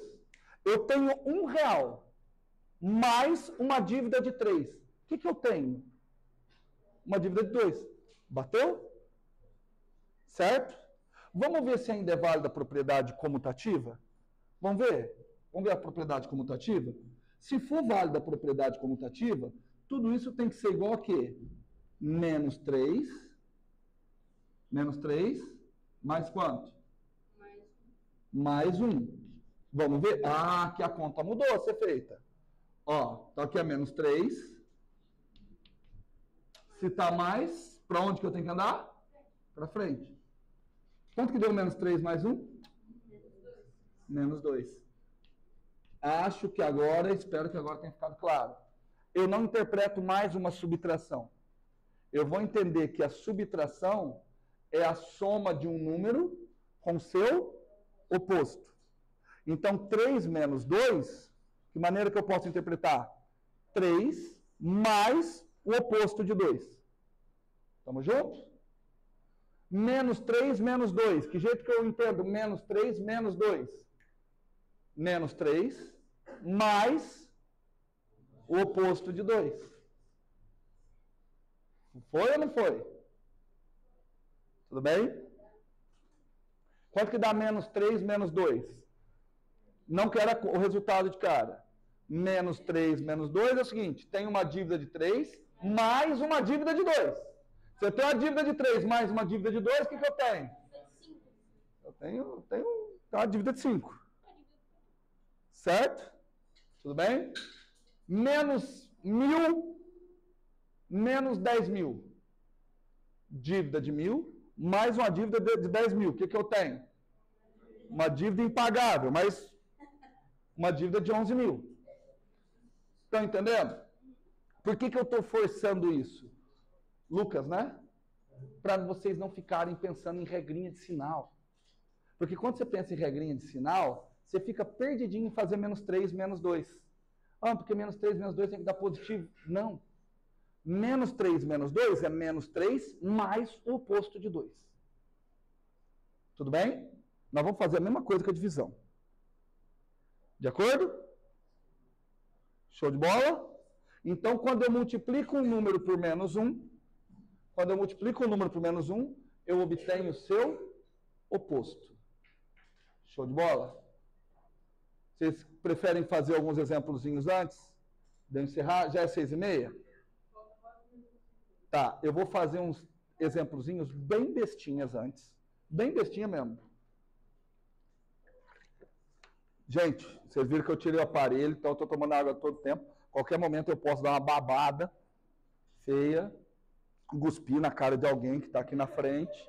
Eu tenho R$1 mais uma dívida de 3. O que eu tenho? Uma dívida de 2. Bateu? Certo? Vamos ver se ainda é válida a propriedade comutativa? Vamos ver? Vamos ver a propriedade comutativa? Se for válida a propriedade comutativa, tudo isso tem que ser igual a quê? Menos 3. Menos 3. Mais quanto? Mais 1. Vamos ver? Ah, aqui a conta mudou a ser feita. Ó, então aqui é menos 3. Se está mais, para onde que eu tenho que andar? Para frente. Quanto que deu menos 3 mais 1? Menos 2. Acho que agora, espero que agora tenha ficado claro. Eu não interpreto mais uma subtração. Eu vou entender que a subtração é a soma de um número com seu oposto. Então, 3 menos 2, que maneira que eu posso interpretar? 3 mais o oposto de 2. Estamos juntos? Menos 3 menos 2. Que jeito que eu entendo? Menos 3 menos 2. Menos 3 mais o oposto de 2. Foi ou não foi? Tudo bem? Quanto que dá menos 3 menos 2? Não quero o resultado de cara. Menos 3 menos 2 é o seguinte, tem uma dívida de 3 mais uma dívida de 2. Se eu tenho uma dívida de 3 mais uma dívida de 2, o que eu tenho? Eu tenho uma dívida de 5. Certo? Tudo bem? Menos 1.000 menos 10.000. Dívida de 1.000 mais uma dívida de 10.000. O que eu tenho? Uma dívida impagável, mas uma dívida de 11.000. Estão entendendo? Por que eu estou forçando isso? Lucas, né? Para vocês não ficarem pensando em regrinha de sinal. Porque quando você pensa em regrinha de sinal, você fica perdidinho em fazer menos 3, menos 2. Ah, porque menos 3, menos 2 tem que dar positivo. Não. Menos 3, menos 2 é menos 3 mais o oposto de 2. Tudo bem? Nós vamos fazer a mesma coisa com a divisão. De acordo? Show de bola? Então, quando eu multiplico um número por menos 1, quando eu multiplico um número por menos 1, eu obtenho o seu oposto. Show de bola? Vocês preferem fazer alguns exemplozinhos antes de eu encerrar? Já é 6h30? Tá, eu vou fazer uns exemplozinhos bem bestinhas antes. Bem bestinha mesmo. Gente, vocês viram que eu tirei o aparelho, então eu estou tomando água todo o tempo. Qualquer momento eu posso dar uma babada feia, cuspir na cara de alguém que está aqui na frente,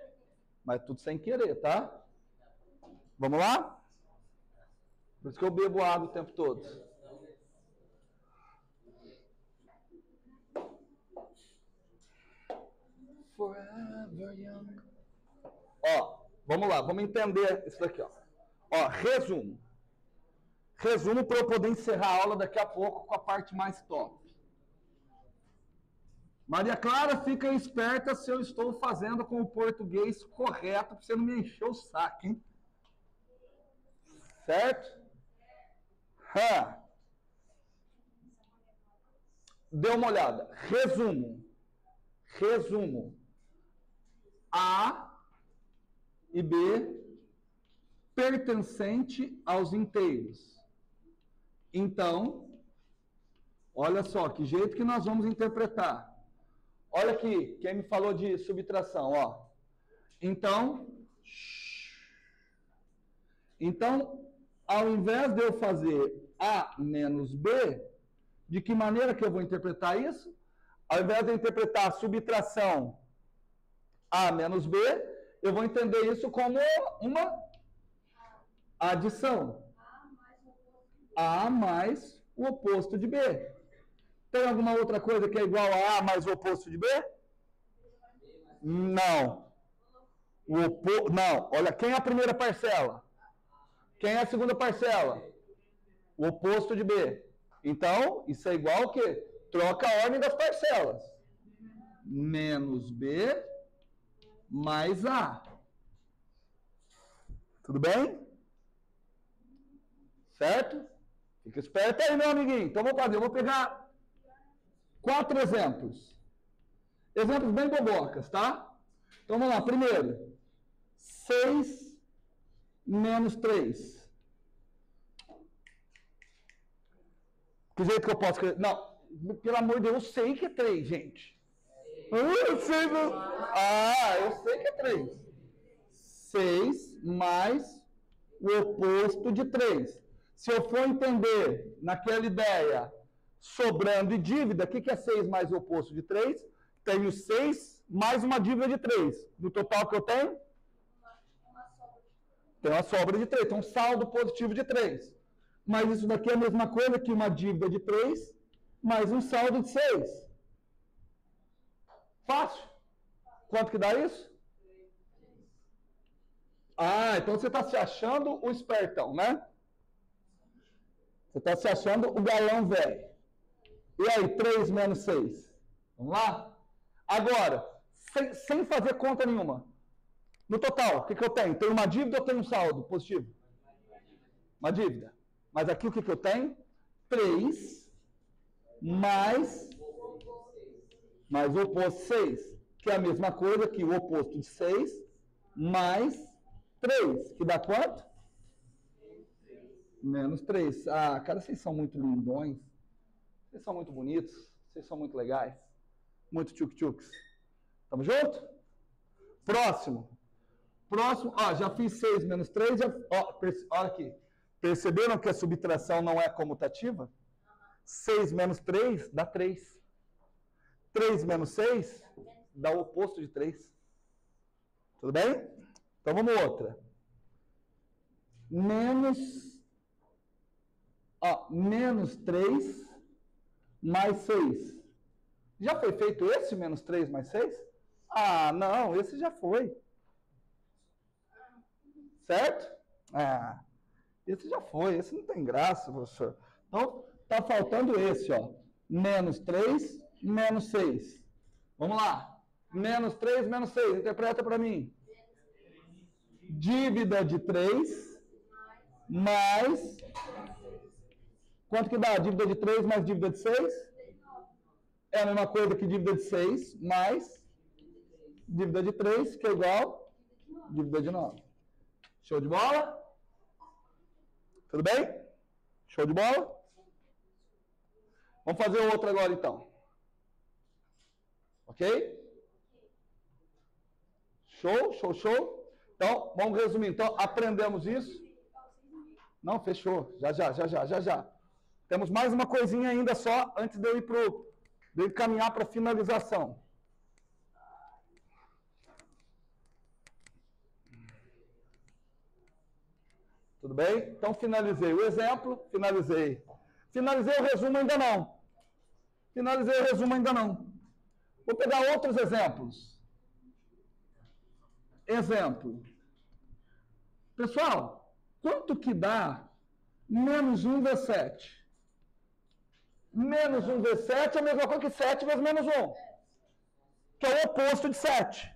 mas tudo sem querer, tá? Vamos lá? Por isso que eu bebo água o tempo todo. Forever young. Ó, vamos lá, vamos entender isso daqui, ó. Ó, resumo. Resumo para eu poder encerrar a aula daqui a pouco com a parte mais top. Maria Clara, fica esperta se eu estou fazendo com o português correto, para você não me encher o saco, hein? Certo? Dê uma olhada. Resumo. A e B pertencente aos inteiros. Então, olha só, que jeito que nós vamos interpretar. Olha aqui, quem me falou de subtração, ó. Então, ao invés de eu fazer A menos B, de que maneira que eu vou interpretar isso? Ao invés de eu interpretar a subtração A menos B, eu vou entender isso como uma adição. A mais o oposto de B. Tem alguma outra coisa que é igual a A mais o oposto de B? Não. Não. Olha, quem é a primeira parcela? Quem é a segunda parcela? O oposto de B. Então, isso é igual ao quê? Troca a ordem das parcelas. Menos B mais A. Tudo bem? Certo? Fica esperto aí, meu amiguinho. Então, eu vou pegar 4 exemplos. Exemplos bem bobocas, tá? Então, vamos lá. Primeiro, 6 menos 3. Que jeito que eu posso escrever? Não, pelo amor de Deus, eu sei que é 3, gente. Eu sei que é 3. 6 mais o oposto de 3. Se eu for entender naquela ideia sobrando e dívida, o que é 6 mais o oposto de 3? Tenho 6 mais uma dívida de 3. No total que eu tenho? Tem uma sobra de 3. Tem um saldo positivo de 3. Mas isso daqui é a mesma coisa que uma dívida de 3 mais um saldo de 6. Fácil? Quanto que dá isso? Então você está se achando o espertão, né? Você está se achando o galão velho. E aí, 3 menos 6? Vamos lá? Agora, sem fazer conta nenhuma. No total, o que eu tenho? Tenho uma dívida ou tenho um saldo positivo? Uma dívida. Mas aqui o que eu tenho? 3 mais o oposto de 6. Que é a mesma coisa que o oposto de 6 mais 3. Que dá quanto? Menos 3. Cara, vocês são muito lindões. Vocês são muito bonitos. Vocês são muito legais. Muito tchuk-tchuks. Tamo junto? Próximo. Já fiz 6 menos 3. Olha aqui. Perceberam que a subtração não é comutativa? 6 menos 3 dá 3. 3 menos 6 dá o oposto de 3. Tudo bem? Então vamos outra. Menos 3 mais 6. Já foi feito esse menos 3 mais 6? Não, esse já foi. Certo? Esse já foi, esse não tem graça, professor. Então, tá faltando esse, ó. Menos 3, menos 6. Vamos lá. Menos 3, menos 6. Interpreta para mim. Dívida de 3 mais... Quanto que dá? Dívida de 3 mais dívida de 6? É a mesma coisa que dívida de 6 mais dívida de 3, que é igual dívida de 9. Show de bola? Tudo bem? Show de bola? Vamos fazer outro agora, então. Ok? Show? Então, vamos resumir. Então, aprendemos isso. Não, fechou. Já. Temos mais uma coisinha ainda só, antes de eu ir caminhar para a finalização. Tudo bem? Então, finalizei o exemplo, finalizei o resumo ainda não. Vou pegar outros exemplos. Exemplo. Pessoal, quanto que dá menos 1 vezes 7? Menos 1 vezes 7 é a mesma coisa que 7 vezes menos 1. Que é o oposto de 7.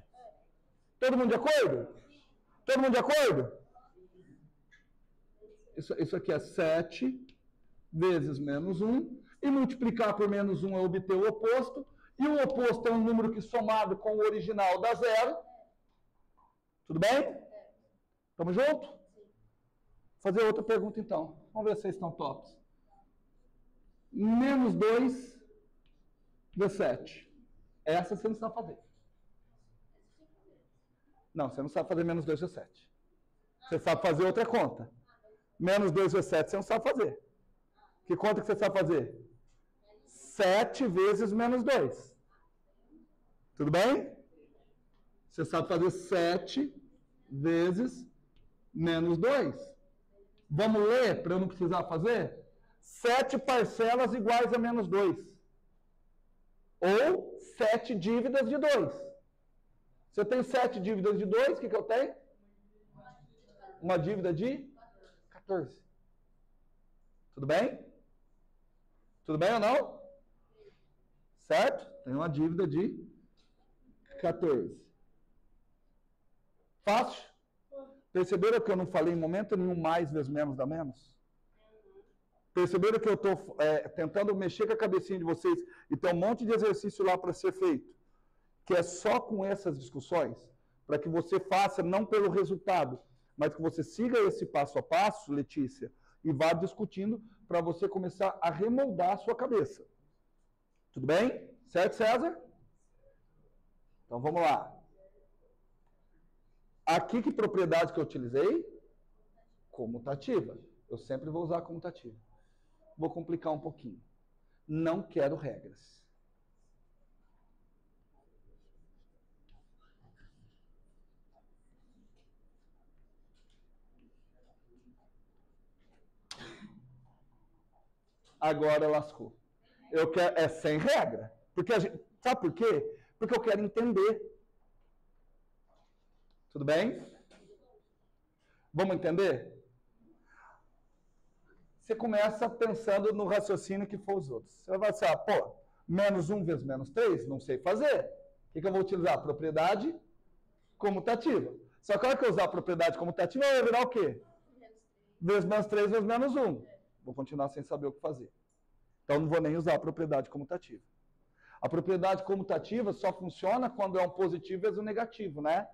Todo mundo de acordo? Isso aqui é 7 vezes menos 1. E multiplicar por menos 1 é obter o oposto. E o oposto é um número que somado com o original dá 0. Tudo bem? Tamo junto? Vou fazer outra pergunta então. Vamos ver se vocês estão tops. Menos 2 vezes 7. Essa você não sabe fazer. Não, você não sabe fazer menos 2 vezes 7. Você sabe fazer outra conta. Menos 2 vezes 7 você não sabe fazer. Que conta que você sabe fazer? 7 vezes menos 2. Tudo bem? Você sabe fazer 7 vezes menos 2. Vamos ler para eu não precisar fazer? 7 parcelas iguais a menos 2. Ou 7 dívidas de 2. Se eu tenho 7 dívidas de 2, o que eu tenho? Uma dívida de 14. Tudo bem? Tudo bem ou não? Certo? Tem uma dívida de 14. Fácil? Perceberam que eu não falei em momento nenhum mais vezes menos dá menos? Perceberam que eu estou tentando mexer com a cabecinha de vocês e tem um monte de exercício lá para ser feito, que é só com essas discussões, para que você faça não pelo resultado, mas que você siga esse passo a passo, Letícia, e vá discutindo para você começar a remoldar a sua cabeça. Tudo bem? Certo, César? Então vamos lá. Aqui que propriedade que eu utilizei? Comutativa. Eu sempre vou usar comutativa. Vou complicar um pouquinho. Não quero regras. Agora lascou. Eu quero, é sem regra. Porque sabe por quê? Porque eu quero entender. Tudo bem? Vamos entender? Você começa pensando no raciocínio que for os outros. Você vai pensar, pô, menos 1 vezes menos 3, não sei fazer. O que eu vou utilizar? Propriedade comutativa. Só que a hora que eu usar a propriedade comutativa, vai virar o quê? Vezes menos 3 vezes menos 1. Vou continuar sem saber o que fazer. Então, não vou nem usar a propriedade comutativa. A propriedade comutativa só funciona quando é um positivo vezes um negativo, né?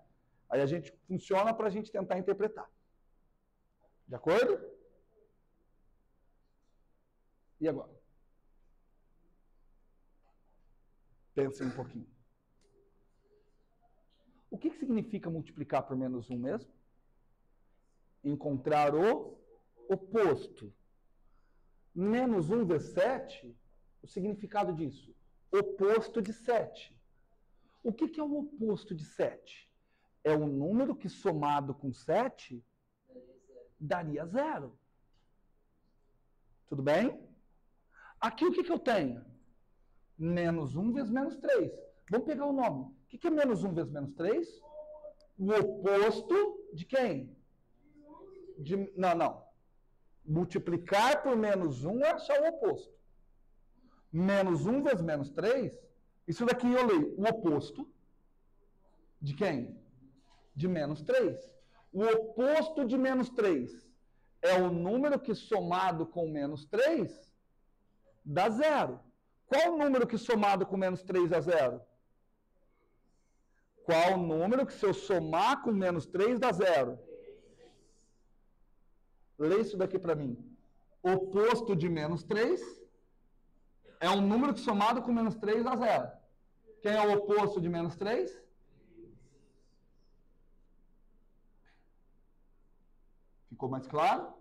Aí a gente funciona para a gente tentar interpretar. De acordo? E agora? Pensem um pouquinho. O que significa multiplicar por menos 1 mesmo? Encontrar o oposto. Menos 1 vezes 7, o significado disso? Oposto de 7. O que é o oposto de 7? É um número que somado com 7 daria 0. Tudo bem? Aqui o que eu tenho? Menos 1 vezes menos 3. Vamos pegar o nome. O que é menos 1 vezes menos 3? O oposto de quem? Não. Multiplicar por menos 1 é achar o oposto. Menos 1 vezes menos 3, isso daqui eu leio o oposto de quem? De menos 3. O oposto de menos 3 é o número que somado com menos 3 dá 0. Qual o número que somado com menos 3 dá 0? Qual o número que se eu somar com menos 3 dá 0? Lê isso daqui para mim. Oposto de menos 3 é um número que somado com menos 3 dá 0. Quem é o oposto de menos 3? Ficou mais claro?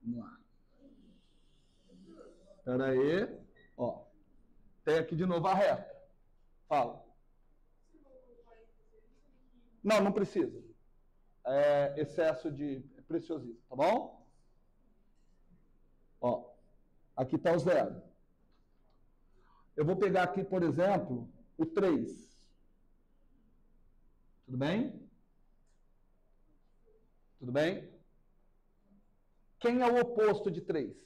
Vamos lá. Espera aí. Ó. Tem aqui de novo a reta. Fala. Não precisa. É excesso de preciosismo, tá bom? Ó, aqui está o 0. Eu vou pegar aqui, por exemplo, o 3. Tudo bem? Tudo bem? Quem é o oposto de 3?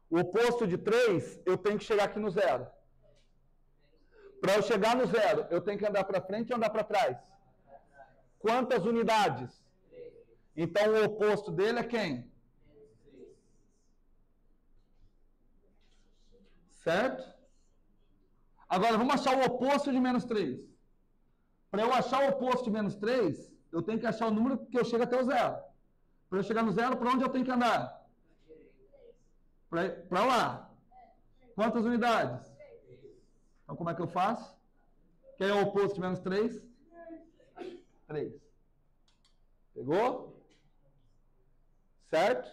O oposto de 3, eu tenho que chegar aqui no 0. Para eu chegar no 0, eu tenho que andar para frente ou andar para trás? Quantas unidades? Então, o oposto dele é quem? Certo? Agora, vamos achar o oposto de menos 3. Para eu achar o oposto de menos 3, eu tenho que achar o número que eu chego até o zero. Para eu chegar no zero, para onde eu tenho que andar? Para lá. Quantas unidades? Então, como é que eu faço? Quem é o oposto de menos 3? 3. Pegou? Certo?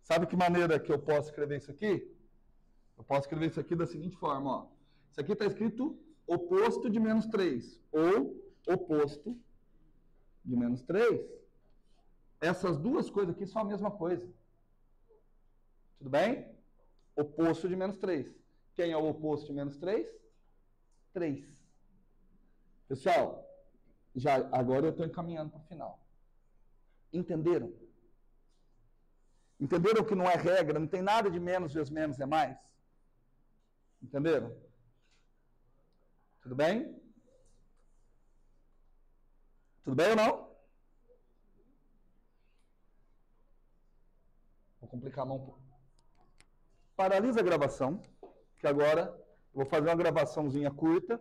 Sabe que maneira que eu posso escrever isso aqui? Eu posso escrever isso aqui da seguinte forma, ó. Isso aqui está escrito oposto de menos 3, ou oposto de menos 3. Essas duas coisas aqui são a mesma coisa. Tudo bem? Oposto de menos 3. Quem é o oposto de menos 3? 3. Pessoal, agora eu estou encaminhando para o final. Entenderam? Entenderam que não é regra, não tem nada de menos vezes menos é mais? Entenderam? Tudo bem? Tudo bem ou não? Vou complicar a mão um pouco. Paralisa a gravação, que agora eu vou fazer uma gravaçãozinha curta